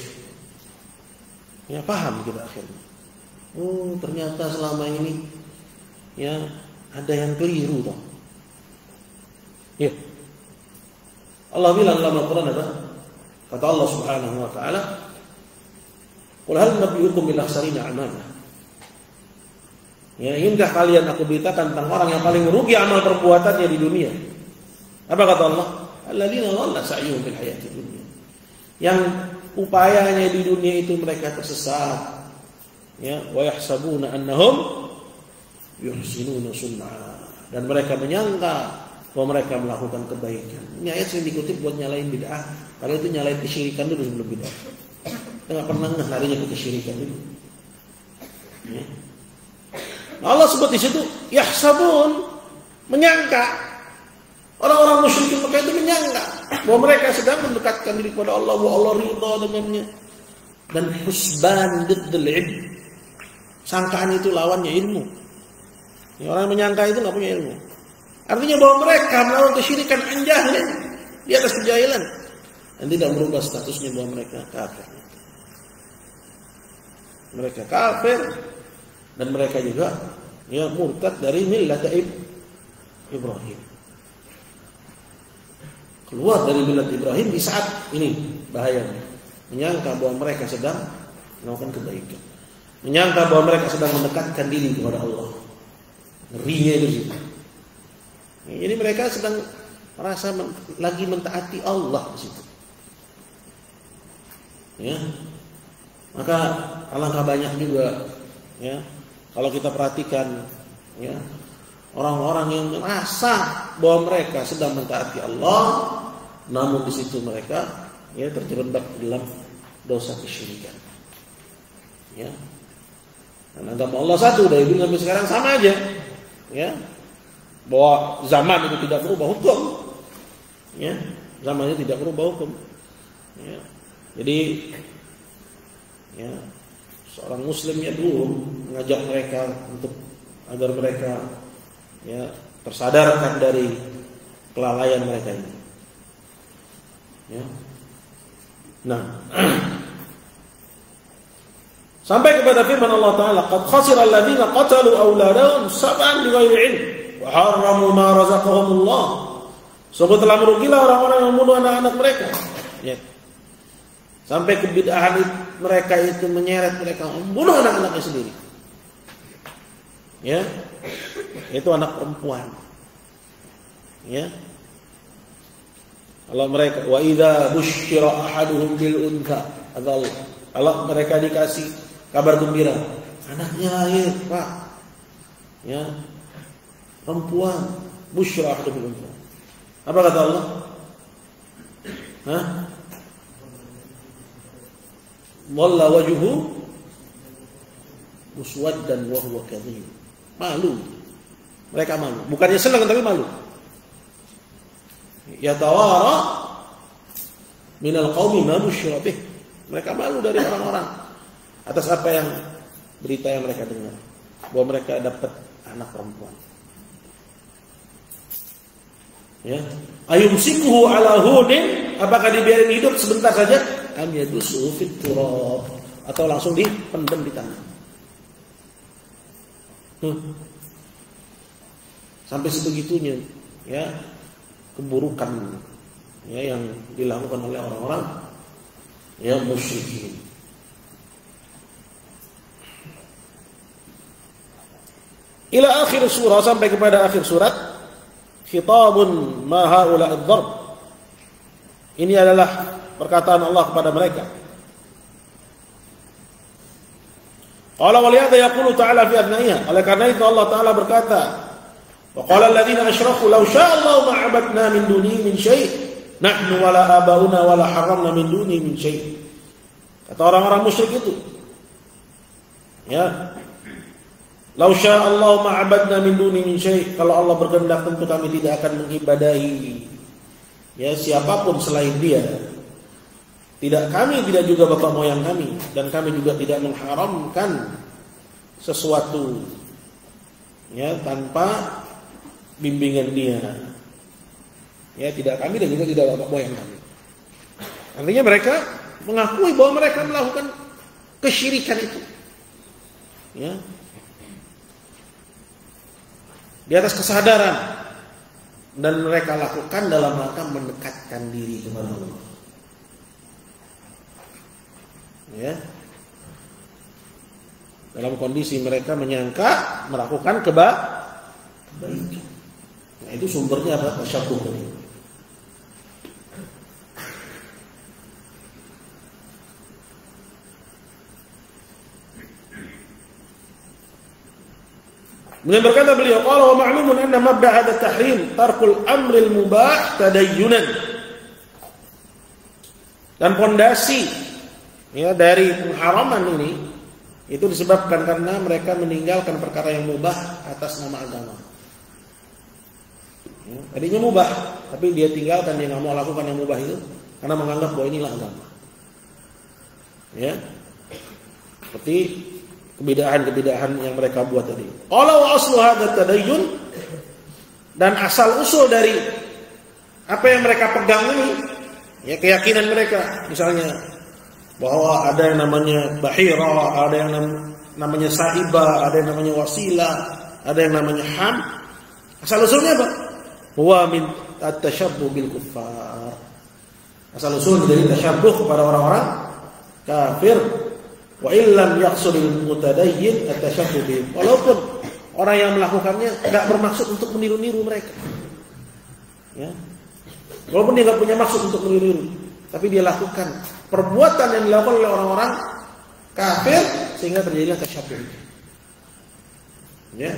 ya, paham kita akhirnya. Oh, ternyata selama ini ya ada yang keliru toh. Ya. Allah bilang dalam Al-Quran apa? Kata Allah Subhanahu Wa Taala, "Qul hal nabiyukum bil akhsarina a'mala." Ya, ingatkah kalian aku beritakan tentang orang yang paling merugi amal perbuatannya di dunia? Apa kata Allah? Alladzina dhalla sa'yuhum fil hayati dunya. Yang upayanya di dunia itu mereka tersesat. Ya, wa yahsabuna annahum yuhsinuna sun'a, dan mereka menyangka bahwa mereka melakukan kebaikan. Ini ayat sering dikutip buat nyalain bid'ah, kalau itu nyalain kesyirikan dulu sebelum bid'ah. Kita enggak pernah larinya ke kesyirikan dulu. Ya. Allah sebut di situ yahsabun, menyangka. Orang-orang musyrik Mekah itu menyangka bahwa mereka sedang mendekatkan diri kepada Allah, bahwa Allah ridha dengannya. Dan husban diddul ilm. Sangkaan itu lawannya ilmu. Ya, orang menyangka itu nggak punya ilmu. Artinya bahwa mereka melawan kesyirikan anjahnya di atas kejahilan dan tidak merubah statusnya bahwa mereka kafir. Mereka kafir dan mereka juga ya murtad dari millat Ibrahim. Keluar dari millat Ibrahim di saat ini bahayanya. Menyangka bahwa mereka sedang melakukan kebaikan. Menyangka bahwa mereka sedang mendekatkan diri kepada Allah. Ngerinya itu. Jadi mereka sedang merasa lagi mentaati Allah di situ. Ya. Maka alangkah banyak juga ya kalau kita perhatikan ya orang-orang yang merasa bahwa mereka sedang mentaati Allah, namun di situ mereka ya terjerembab dalam dosa kesyirikan. Ya. Dan agama Allah satu dari dulu sampai sekarang sama aja. Ya. Bahwa zaman itu tidak berubah hukum. Ya. Zamannya tidak berubah hukum. Ya. Jadi ya, seorang muslimnya dulu mengajak mereka untuk agar mereka ya tersadarkan dari kelalaian mereka ini. Ya. Nah, sampai kepada firman Allah Ta'ala, "Qad khasira alladziina qatalu awladahum sab'an bighairi 'ilm wa harramu ma razaqahumullah." Sungguh telah merugilah orang-orang yang membunuh anak-anak mereka. Ya. Sampai kebid'ahan mereka itu menyeret mereka membunuh anak-anaknya sendiri. Ya. Itu anak perempuan. Ya. Kalau mereka wa idza busyira ahaduhum bil untha, kalau mereka dikasih kabar gembira, anaknya lahir, Pak. Ya. Perempuan, busyira ahaduhum bil untha. Apa kata Allah? Hah? Walla wajhu muswaddan wa huwa kadhib. Malu. Mereka malu. Bukannya senang tapi malu. Yatawara minal qaumi ma busyira bih. Mereka malu dari orang-orang atas apa yang berita yang mereka dengar bahwa mereka dapat anak perempuan. Ya. Ayumsikuhu ala hunin, apakah dibiarin hidup sebentar saja? Am yadusu fit turab, atau langsung dipendam di tanah. Sampai sebegitunya ya keburukan ya yang dilakukan oleh orang-orang yang musyrikin. Ila akhir surah, sampai kepada akhir surat, khitabun ma haula ad-darb. Ini adalah perkataan Allah kepada mereka. Qala waliyadha yaqulu ta'ala fi abnaiha. Oleh karena itu Allah Ta'ala berkata, wa qala alladziina asyraku law syaa'a Allahu ma 'abadna min dunihi min syai' nahnu wala abauna wala haramna min dunihi min syai'. Kata orang-orang musyrik itu, ya, law syaa'a Allahu ma 'abadna min dunihi min syai', kalau Allah berkehendak tentu kami tidak akan mengibadahi ya siapapun selain Dia. Tidak kami, tidak juga bapak moyang kami, dan kami juga tidak mengharamkan sesuatu ya tanpa bimbingan Dia. Ya, tidak kami dan juga tidak bapak moyang kami. Artinya mereka mengakui bahwa mereka melakukan kesyirikan itu. Ya. Di atas kesadaran, dan mereka lakukan dalam rangka mendekatkan diri kepada Allah. Ya. Dalam kondisi mereka menyangka melakukan kebaikan. Nah, itu sumbernya apa? Tasyabbuh tadi. Kemudian berkata beliau, qala wa ma'lumun anna mabda' hadha tahrim tarkul amril mubah tadayyunan. Dan pondasi ya dari pengharaman ini itu disebabkan karena mereka meninggalkan perkara yang mubah atas nama agama. Ya, tadinya mubah, tapi dia tinggalkan, dia nggak mau lakukan yang mubah itu karena menganggap bahwa inilah agama. Ya, seperti kebid'ahan yang mereka buat tadi. Qala wa aslu hadza tadayyun, dan asal usul dari apa yang mereka pegang ini, ya keyakinan mereka, misalnya bahwa ada yang namanya bahira, ada yang namanya sahiba, ada yang namanya wasilah, ada yang namanya ham. Asal usulnya apa? Huwa min at-tashabbuh bil kuffar. Asal usul dari tasyabbuh kepada orang-orang kafir. Wa illam yaqsudil mutadayyin at-tashabbuh bihim. Walaupun orang yang melakukannya enggak bermaksud untuk meniru-niru mereka. Ya. Walaupun dia enggak punya maksud untuk meniru-niru, tapi dia lakukan perbuatan yang dilakukan oleh orang-orang kafir sehingga terjadilah tasyabbuh. Ya.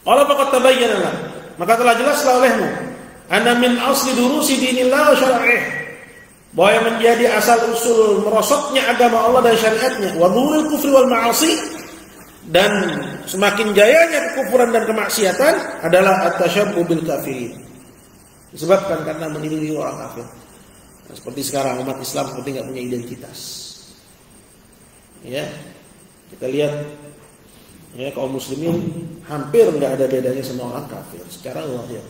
Allah faqad tabayyana, maka telah jelaslah olehmu anna min asli durusi dinillah wa syara'ih, bahwa yang menjadi asal usul merosotnya agama Allah dan syariatnya, wa dhurul kufri wal ma'asi, dan semakin jayanya kekufuran dan kemaksiatan adalah at-tasyabbuh bil kafirin. Disebabkan karena meniru orang kafir. Nah, seperti sekarang umat Islam seperti nggak punya identitas. Ya, kita lihat ya kaum muslimin hampir nggak ada bedanya sama orang kafir secara zahir.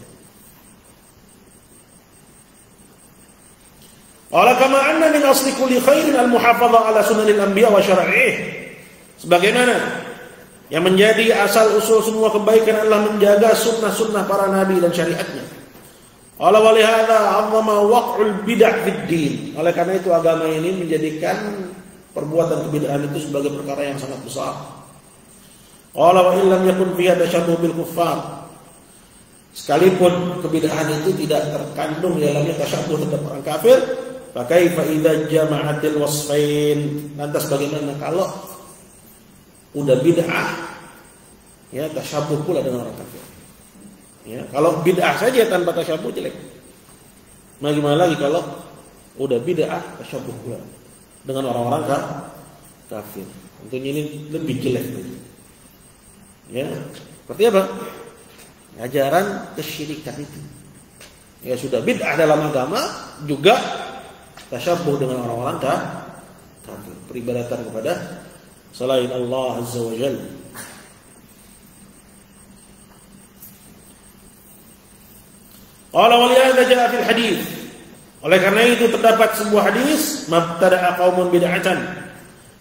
Qala kama anna min asli kulli khairin al-muhafadzah ala sunanil anbiya wa syara'ih. Sebagaimana yang menjadi asal usul semua kebaikan adalah menjaga sunnah-sunnah para nabi dan syariatnya. Qala wa lihadza 'azzama waq'ul bid'ah fid din. Oleh karena itu agama ini menjadikan perbuatan kebid'ahan itu sebagai perkara yang sangat besar. Qala wa illam yakun fiha tashabbuh bil kuffar. Sekalipun kebid'ahan itu tidak terkandung di dalamnya tashabbuh terhadap orang kafir, fa kaifa idza jama'atil wasfain? Lantas bagaimana kalau udah bid'ah ya tashabbuh pula dengan orang kafir? Ya, kalau bid'ah saja tanpa tasyabuh jelek. Bagaimana lagi kalau udah bid'ah tasyabuh pula dengan orang-orang kafir? Tentunya ini lebih jelek. Ya, seperti apa? Ajaran kesyirikan itu. Ya sudah bid'ah dalam agama juga tasyabuh dengan orang-orang kafir, peribadatan kepada selain Allah Azza wa Jalla. Qala wa lihadza jaa fil hadits. Oleh karena itu terdapat sebuah hadis, mabtada'a qaumun bid'atan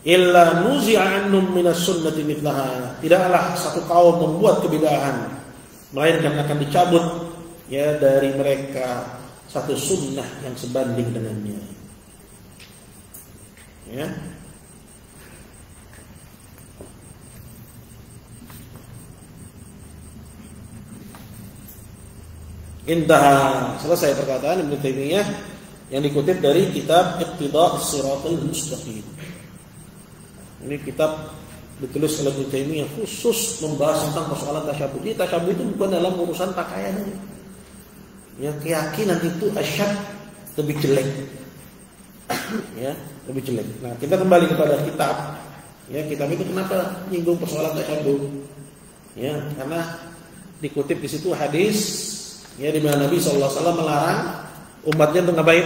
illa nuzi'a annum minas sunnati mithlaha. Tidaklah satu kaum membuat kebid'ahan melainkan akan dicabut ya dari mereka satu sunnah yang sebanding dengannya. Ya. Intaha, selesai perkataan Ibnu Taimiyah yang dikutip dari kitab Iqtida'us Shiratal Mustaqim. Ini kitab ditulis oleh Ibnu Taimiyah khusus membahas tentang persoalan tasyabuh. Jadi tasyabuh itu bukan dalam urusan pakaian. Ya, keyakinan itu asyad lebih jelek. Ya, lebih jelek. Nah, kita kembali kepada kitab. Ya, kitab itu kenapa nyinggung persoalan tasyabuh? Ya, karena dikutip di situ hadis ya di mana Nabi sallallahu alaihi wasallam melarang umatnya untuk ngapain?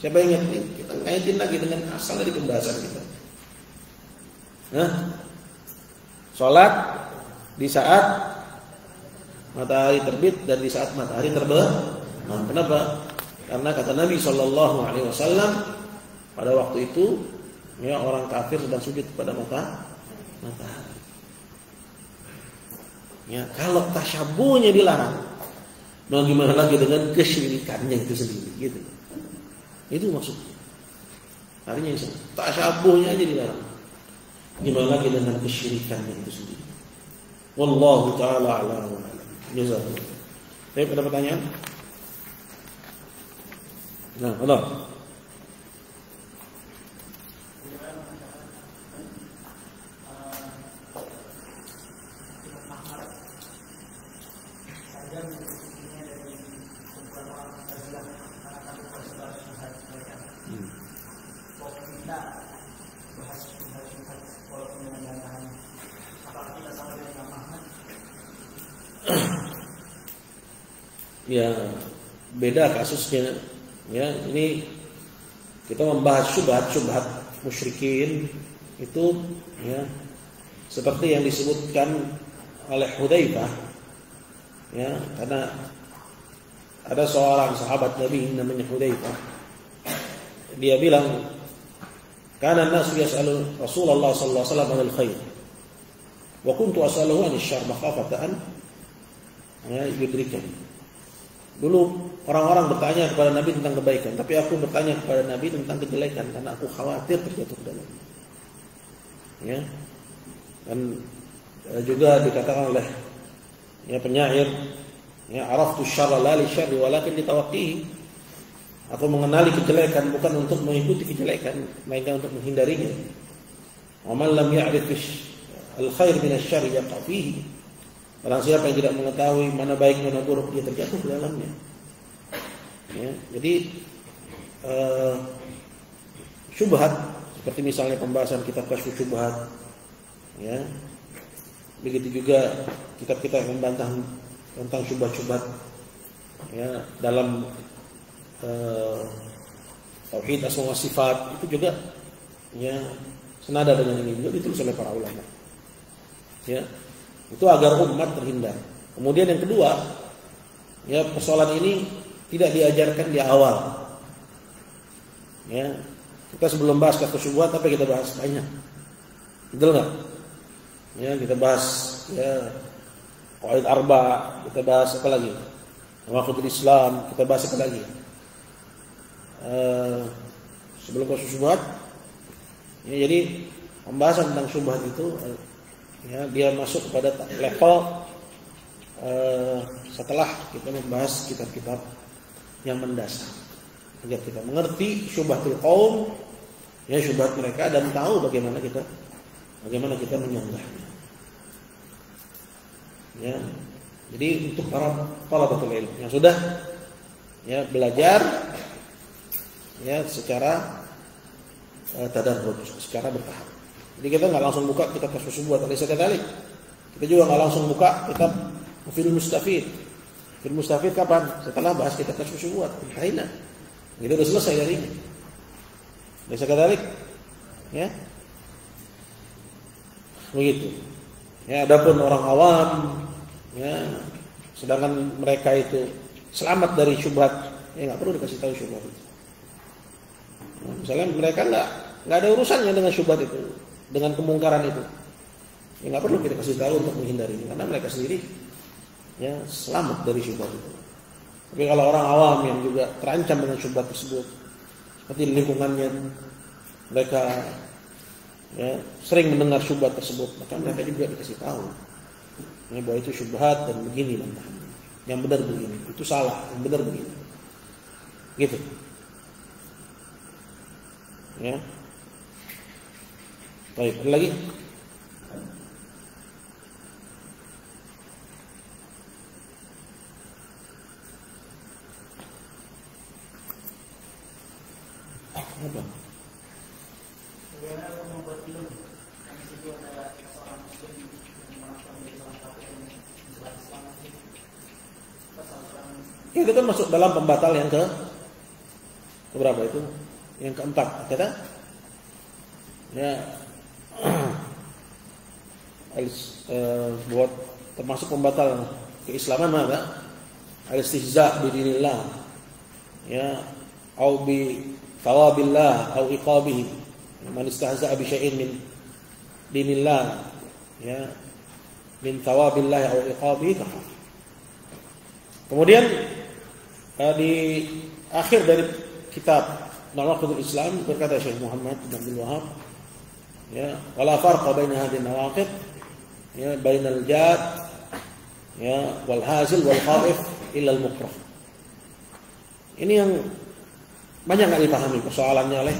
Siapa yang ingat ini? Kita kaitin lagi dengan asal dari pembahasan kita. Nah, sholat di saat matahari terbit dan di saat matahari terbenam. Nah, kenapa? Karena kata Nabi sallallahu alaihi wasallam pada waktu itu ya orang kafir sedang sujud kepada matahari. Ya, kalau tasyabuhnya dilarang, bagaimana lagi dengan kesyirikannya itu sendiri, gitu. Itu maksudnya. Artinya tasyabuhnya aja dilarang. Gimana lagi dengan kesyirikannya itu sendiri. Wallahu taala a'lam. Jazakallahu. Baik, ada pertanyaan? Nah, Allah. Ya, beda kasusnya. Ya, ini kita membahas syubhat-syubhat musyrikin itu ya seperti yang disebutkan oleh Hudzaifah. Ya, karena ada seorang sahabat Nabi namanya Hudzaifah. Dia bilang, "Kana an-nasu yas'alu Rasulullah sallallahu alaihi wasallam 'anil khair. Wa kuntu as'aluhu 'anil syarr makhafatan yudrikani." Dulu orang-orang bertanya kepada Nabi tentang kebaikan, tapi aku bertanya kepada Nabi tentang kejelekan karena aku khawatir terjatuh ke dalamnya. Ya. Dan juga dikatakan oleh ya penyair, ya araftu syarra la li syarri walakin li tawaqqihi. Aku mengenali kejelekan bukan untuk mengikuti kejelekan, melainkan untuk menghindarinya. Wa man lam ya'rif al-khair min asy-syarri yaqa fihi. Orang siapa yang tidak mengetahui mana baik mana buruk, dia terjatuh ke dalamnya. Ya, jadi syubhat seperti misalnya pembahasan kitab Kasyfus Syubhat, ya, begitu juga kitab-kitab yang membantah tentang syubhat-syubhat, ya, dalam tauhid asma wa sifat itu juga, ya, senada dengan ini juga ditulis oleh para ulama. Ya. Itu agar umat terhindar. Kemudian yang kedua, ya persoalan ini tidak diajarkan di awal. Ya, kita sebelum bahas Kasyfus Syubhat apa kita bahas banyak. Betul nggak? Ya, kita bahas ya qawaid arba, kita bahas apa lagi? Nawaqidul Islam, kita bahas apa lagi? Sebelum Kasyfus Syubhat, ya, jadi pembahasan tentang syubhat itu ya, dia masuk kepada level setelah kita membahas kitab-kitab yang mendasar agar kita mengerti syubhatul qaum, ya syubhat mereka, dan tahu bagaimana kita menyanggahnya. Ya, jadi untuk para thalabatul ilm yang sudah ya belajar ya secara tadarruj, secara bertahap. Jadi kita nggak langsung buka kitab Kasyfus Syubhat, kita juga nggak langsung buka kitab Mufidul Mustafid. Mufidul Mustafid kapan? Setelah bahas kitab Kasyfus Syubhat. Intaina. Itu udah selesai dari ini. Bisa kadalik, ya. Begitu. Ya, adapun orang awam, ya, sedangkan mereka itu selamat dari syubhat, ya nggak perlu dikasih tahu syubhat itu. Nah, misalnya mereka nggak ada urusannya dengan syubhat itu, dengan kemungkaran itu, ya nggak perlu kita kasih tahu untuk menghindari, karena mereka sendiri ya selamat dari syubhat itu. Tapi kalau orang awam yang juga terancam dengan syubhat tersebut, seperti lingkungannya mereka ya sering mendengar syubhat tersebut, maka mereka juga dikasih tahu ya, bahwa itu syubhat dan begini bantahannya, yang benar begini, itu salah, yang benar begini, gitu. Ya. Baik, ada lagi? Apa? Itu kan masuk dalam pembatal yang keberapa itu? Yang keempat, kata? Ya, buat termasuk pembatal keislaman mana? Al-istihza' bidinillah. Ya, au bi thawabillah au iqabihi. Man istahza'a bi syai'in min dinillah, ya, min thawabillah au iqabihi kafar. Kemudian di akhir dari kitab Nawaqidul Islam berkata Syekh Muhammad bin Abdul Wahhab, ya, wala farqa baina hadhihi nawaqid, ya, bainal jad, ya, wal hazil wal khaif illa al mukrah. Ini yang banyak enggak dipahami persoalannya oleh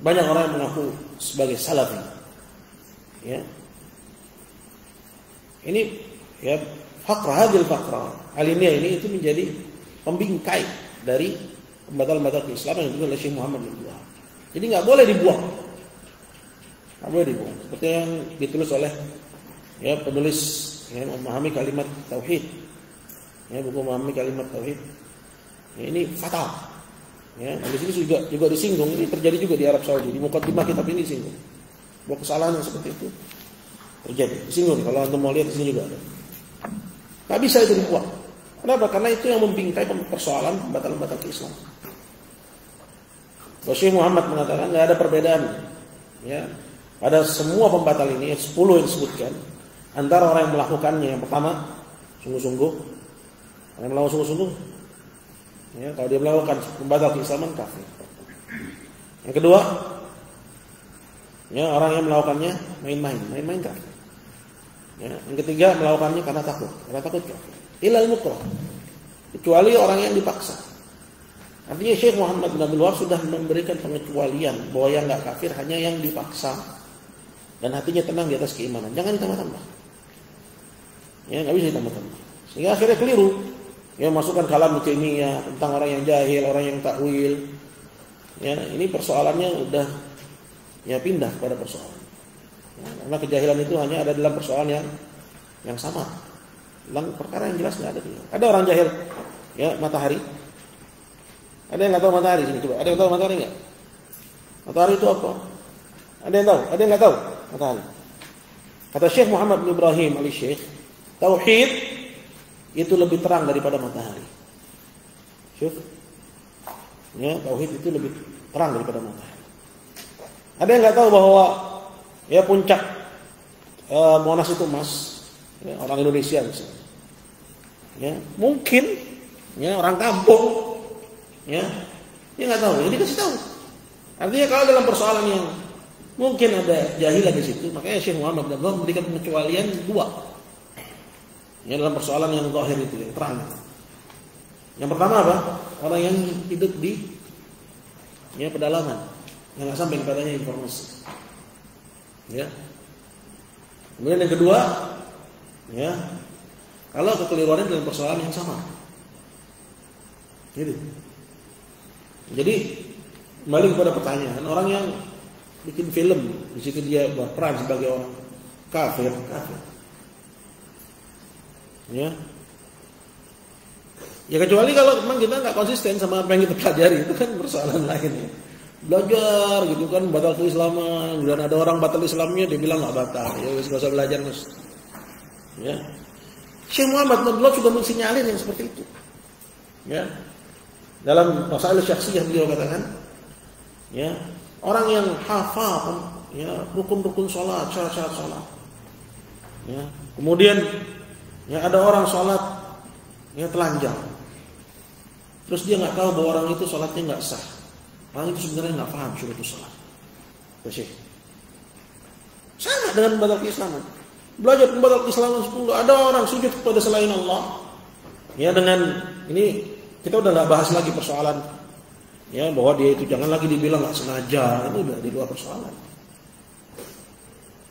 banyak orang yang mengaku sebagai salafi. Ya. Ini ya faqrah hadil faqrah. Alinea ini itu menjadi pembingkai dari pembatal-pembatal keislaman yang ditulis oleh Syekh Muhammad bin Abdul Wahhab. Jadi nggak boleh dibuang, nggak boleh dibuang. Seperti yang ditulis oleh ya penulis yang memahami kalimat tauhid, ya, buku memahami kalimat tauhid. Ya, ini fatal. Ya, di sini juga disinggung. Ini terjadi juga di Arab Saudi. Di mukadimah kitab ini disinggung bahwa kesalahan yang seperti itu terjadi. Disinggung. Kalau anda mau lihat di sini juga ada. Nggak bisa itu dibuang. Kenapa? Karena itu yang membingkai persoalan pembatal-pembatal Islam. Syekh Muhammad mengatakan nggak ada perbedaan, ya, pada semua pembatal ini 10 yang disebutkan antara orang yang melakukannya yang pertama sungguh-sungguh, orang yang melakukan sungguh-sungguh, ya, kalau dia melakukan pembatal keislaman kafir. Yang kedua, ya, orang yang melakukannya main-main kafir. Ya, yang ketiga melakukannya karena takut kafir. Ilal mukrah, kecuali orang yang dipaksa. Artinya Syekh Muhammad bin Abdul Wahhab sudah memberikan pengecualian bahwa yang nggak kafir hanya yang dipaksa dan hatinya tenang di atas keimanan. Jangan ditambah-tambah. Ya, nggak bisa ditambah-tambah. Sehingga akhirnya keliru. Ya, masukkan kalam Taimiyah tentang orang yang jahil, orang yang takwil. Ya, ini persoalannya udah ya pindah pada persoalan. Ya, karena kejahilan itu hanya ada dalam persoalan yang sama. Dalam perkara yang jelas nggak ada. Ada orang jahil, ya, matahari. Ada yang nggak tahu matahari sini coba? Ada yang tahu matahari nggak? Matahari itu apa? Ada yang tahu? Ada yang nggak tahu matahari? Kata Syekh Muhammad bin Ibrahim al-Syekh, tauhid itu lebih terang daripada matahari. Syuf, ya, tauhid itu lebih terang daripada matahari. Ada yang nggak tahu bahwa ya puncak Monas itu emas? Ya, orang Indonesia misalnya. Ya, mungkin ya orang kampung, ya, dia nggak tahu, jadi kasih tahu. Artinya kalau dalam persoalan yang mungkin ada jahilah di situ, makanya Syekh Muhammad bin Abdul Wahhab memberikan pengecualian dua. Ya, dalam persoalan yang zahir itu, yang terang. Yang pertama apa? Orang yang hidup di ya pedalaman, yang nggak sampai kepadanya informasi. Ya. Kemudian yang kedua, ya, kalau kekeliruannya dalam persoalan yang sama. Gitu. Jadi kembali kepada pertanyaan, orang yang bikin film, di situ dia berperan sebagai orang kafir. Ya. Ya kecuali kalau memang kita nggak konsisten sama apa yang kita pelajari, itu kan persoalan lain ya. Belajar gitu kan batal keislaman, dan ada orang batal Islamnya dia bilang nggak batal, ya wis nggak usah belajar mas. Ya. Syekh Muhammad bin Abdul Wahhab sudah mensinyalir yang seperti itu. Ya. Dalam masalah syakhsiyah beliau katakan, ya, orang yang hafal ya rukun-rukun salat, syarat-syarat salat. Ya. Kemudian ya ada orang salat ya telanjang. Terus dia nggak tahu bahwa orang itu salatnya nggak sah. Orang itu sebenarnya nggak paham syurutus salat. Syekh. Sama dengan batal keislaman. Belajar pembatal keislaman 10, ada orang sujud kepada selain Allah. Ya, dengan ini kita udah nggak bahas lagi persoalan Ya, bahwa dia itu jangan lagi dibilang nggak sengaja, itu udah di luar persoalan.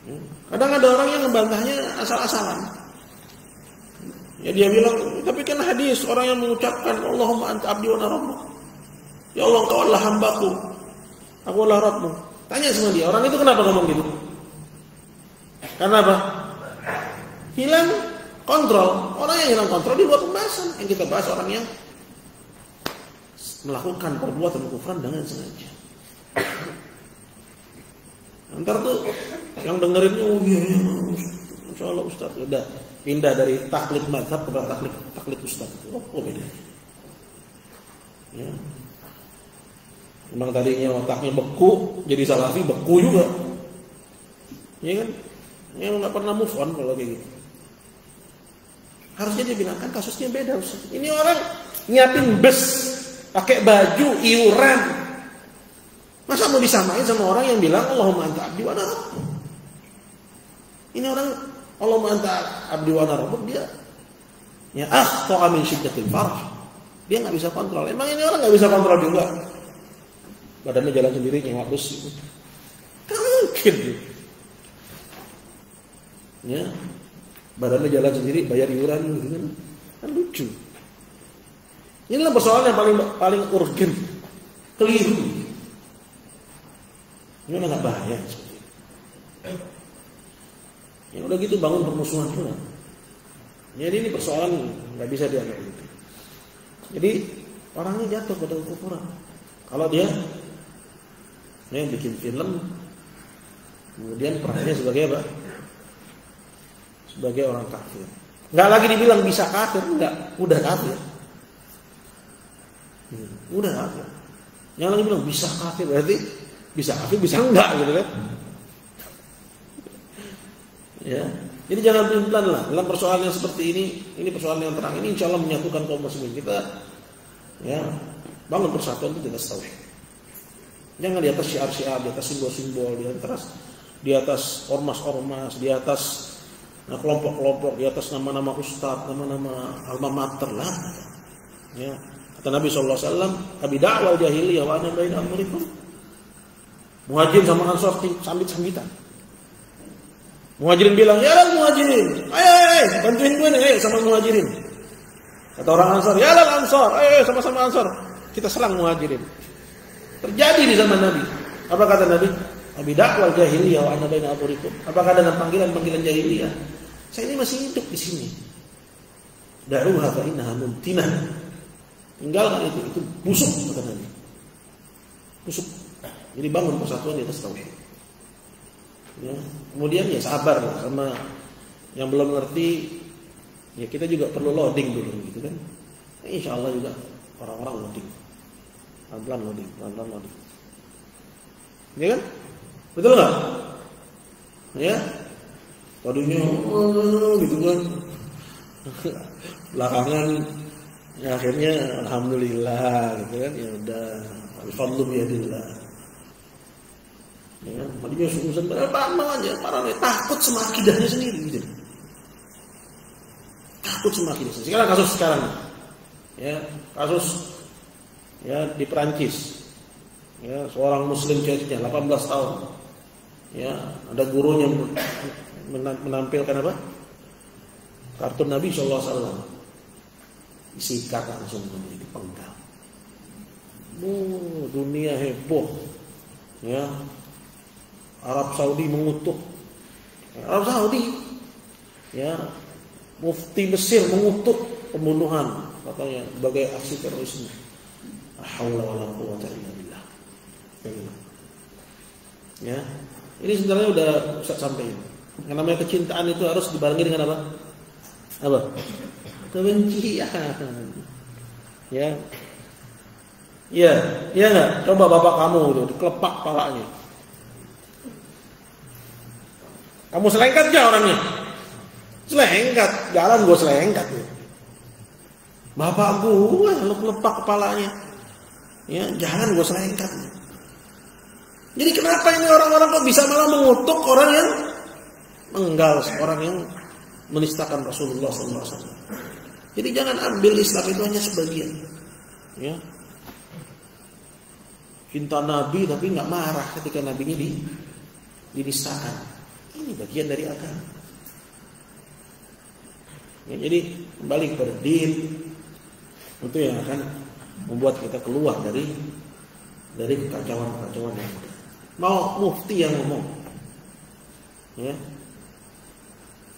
Ya. Kadang ada orang yang membantahnya asal-asalan. Ya dia bilang, tapi kan hadis orang yang mengucapkan Allahumma anta abdi wa ana rabbuk. Ya Allah, engkau adalah hambaku, aku adalah Rabbmu. Tanya sama dia, orang itu kenapa ngomong gitu? Karena apa? Hilang kontrol. Orang yang hilang kontrol di luar pembahasan. Yang kita bahas orang yang melakukan perbuatan kufran dengan sengaja. Ntar tuh yang dengerinnya, oh iya, insya Allah Ustaz, udah pindah dari taklid mazhab kepada taklid Ustaz. Oh beda. Ya. Memang tadinya otaknya beku, jadi salafi beku juga. Ya kan? Yang nggak pernah move on kalau kayak gitu. Harusnya dia bilang, kan kasusnya beda Ustaz. Ini orang nyiapin bus, pakai baju iuran. Masa mau disamain sama orang yang bilang Allahumma anta abdi wa ana rabbuk? Ini orang Allahumma anta abdi wa ana rabbuk, dia ya akhta'a min syiddatil farah. Dia nggak bisa kontrol. Emang ini orang nggak bisa kontrol juga. Badannya jalan sendiri nyengat bus. Kan mungkin. Ya. Badannya jalan sendiri, bayar iuran gitu kan. Kan lucu. Inilah persoalan yang paling urgen. Keliru. Ini udah nggak bahaya seperti itu. Ya udah gitu bangun permusuhan pula. Jadi ini persoalan nggak bisa dianggap gitu. Jadi orangnya jatuh pada kekufuran. Kalau dia bikin film, kemudian perannya sebagai apa? Sebagai orang kafir. Nggak lagi dibilang bisa kafir, enggak, udah kafir. Udah kafir. Yang lagi bilang bisa kafir berarti bisa kafir, bisa enggak gitu kan? Ya, jadi jangan pelan-pelan lah dalam persoalan yang seperti ini persoalan yang terang ini insya Allah menyatukan kaum muslimin kita. Ya, bangun persatuan itu di atas tauhid. Jangan di atas syiar-syiar, di atas simbol-simbol, di atas ormas-ormas, di atas kelompok-kelompok, di atas nama-nama ustaz, nama-nama alma mater lah. Ya, kata Nabi SAW, abi da'wal jahiliyah wa ana baina amrikum. Muhajirin sama Ansar sambit-sambitan. Muhajirin bilang, ya lah Muhajirin, ayo bantuin gue nih, ayo sama Muhajirin. Kata orang Ansar, ya lah Ansar, ayo sama-sama Ansar, kita serang Muhajirin. Terjadi di zaman Nabi. Apa kata Nabi? Abi da'wal jahiliyah wa ana baina amrikum. Apakah dengan panggilan-panggilan jahiliyah? Saya ini masih hidup di sini. Da'uha fa innaha muntinah. Tinggalkan itu busuk kata Nabi. Busuk. Jadi bangun persatuan di atas tauhid. Ya. Kemudian ya sabar lah sama yang belum ngerti. Ya kita juga perlu loading dulu gitu kan. Insya Allah juga orang-orang loading. Pelan-pelan loading. Ya kan? Betul nggak? Ya. Tadinya gitu kan. Belakangan ya akhirnya alhamdulillah gitu kan. Ya udah al-fadlu biyadillah. Ya kan? Tadinya sungguh-sungguh berapa aja parah takut sama akidahnya sendiri gitu. Takut sama akidahnya. Sekarang kasus sekarang. Ya, kasus ya di Perancis. Ya, seorang muslim ceweknya 18 tahun. Ya, ada gurunya menampilkan apa? Kartun Nabi SAW. Disikat langsung dipenggal. Dunia heboh. Ya. Arab Saudi mengutuk. Arab Saudi. Ya. Mufti Mesir mengutuk pembunuhan katanya sebagai aksi terorisme. La haula wala quwwata illa billah. Ya. Ini sebenarnya udah Ustaz sampaikan. Yang namanya kecintaan itu harus dibarengi dengan apa? Apa? Kebencian. Ya. Iya, iya enggak? Coba bapak kamu itu dikelepak palanya. Kamu selengkat enggak orangnya? Selengkat, jalan gue selengkat. Bapak gue lu kelepak kepalanya. Ya, jalan gue selengkat. Jadi kenapa ini orang-orang kok bisa malah mengutuk orang yang menggal, orang yang menistakan Rasulullah SAW. Jadi jangan ambil Islam itu hanya sebagian. Ya. cinta Nabi tapi nggak marah ketika nabinya dinistakan. Ini bagian dari agama. Ya, jadi kembali kepada din itu yang akan membuat kita keluar dari kekacauan yang ada. Mau mufti yang ngomong, ya,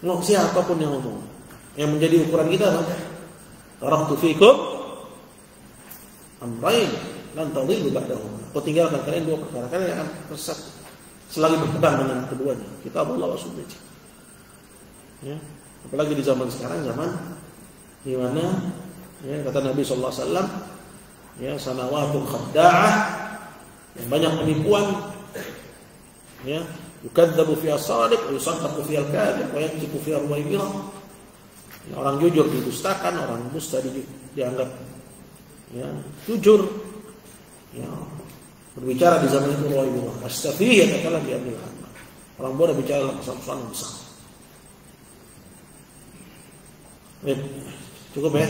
mau siapapun yang ngomong, yang menjadi ukuran kita apa? Taraktu fikum amrayn lan tadillu ba'dahum. Kau tinggalkan kalian dua perkara, kalian akan tersesat selagi berpegang dengan keduanya. Kitab Allah wa sunnah. Ya, apalagi di zaman sekarang, zaman di mana ya, kata Nabi sallallahu alaihi wasallam, ya, sanawatun khadda'ah, yang banyak penipuan, ya, yukadzabu fiha shadiq wa yusaddaqu fiha al-kadhib wa yakdzibu fiha al-waybirah. Orang jujur didustakan, orang dusta dianggap ya jujur. Ya, berbicara di zaman itu waybirah. Astafiyah katalah di Abdul Hamid. Orang bodoh bicara dalam persoalan yang besar. Cukup ya.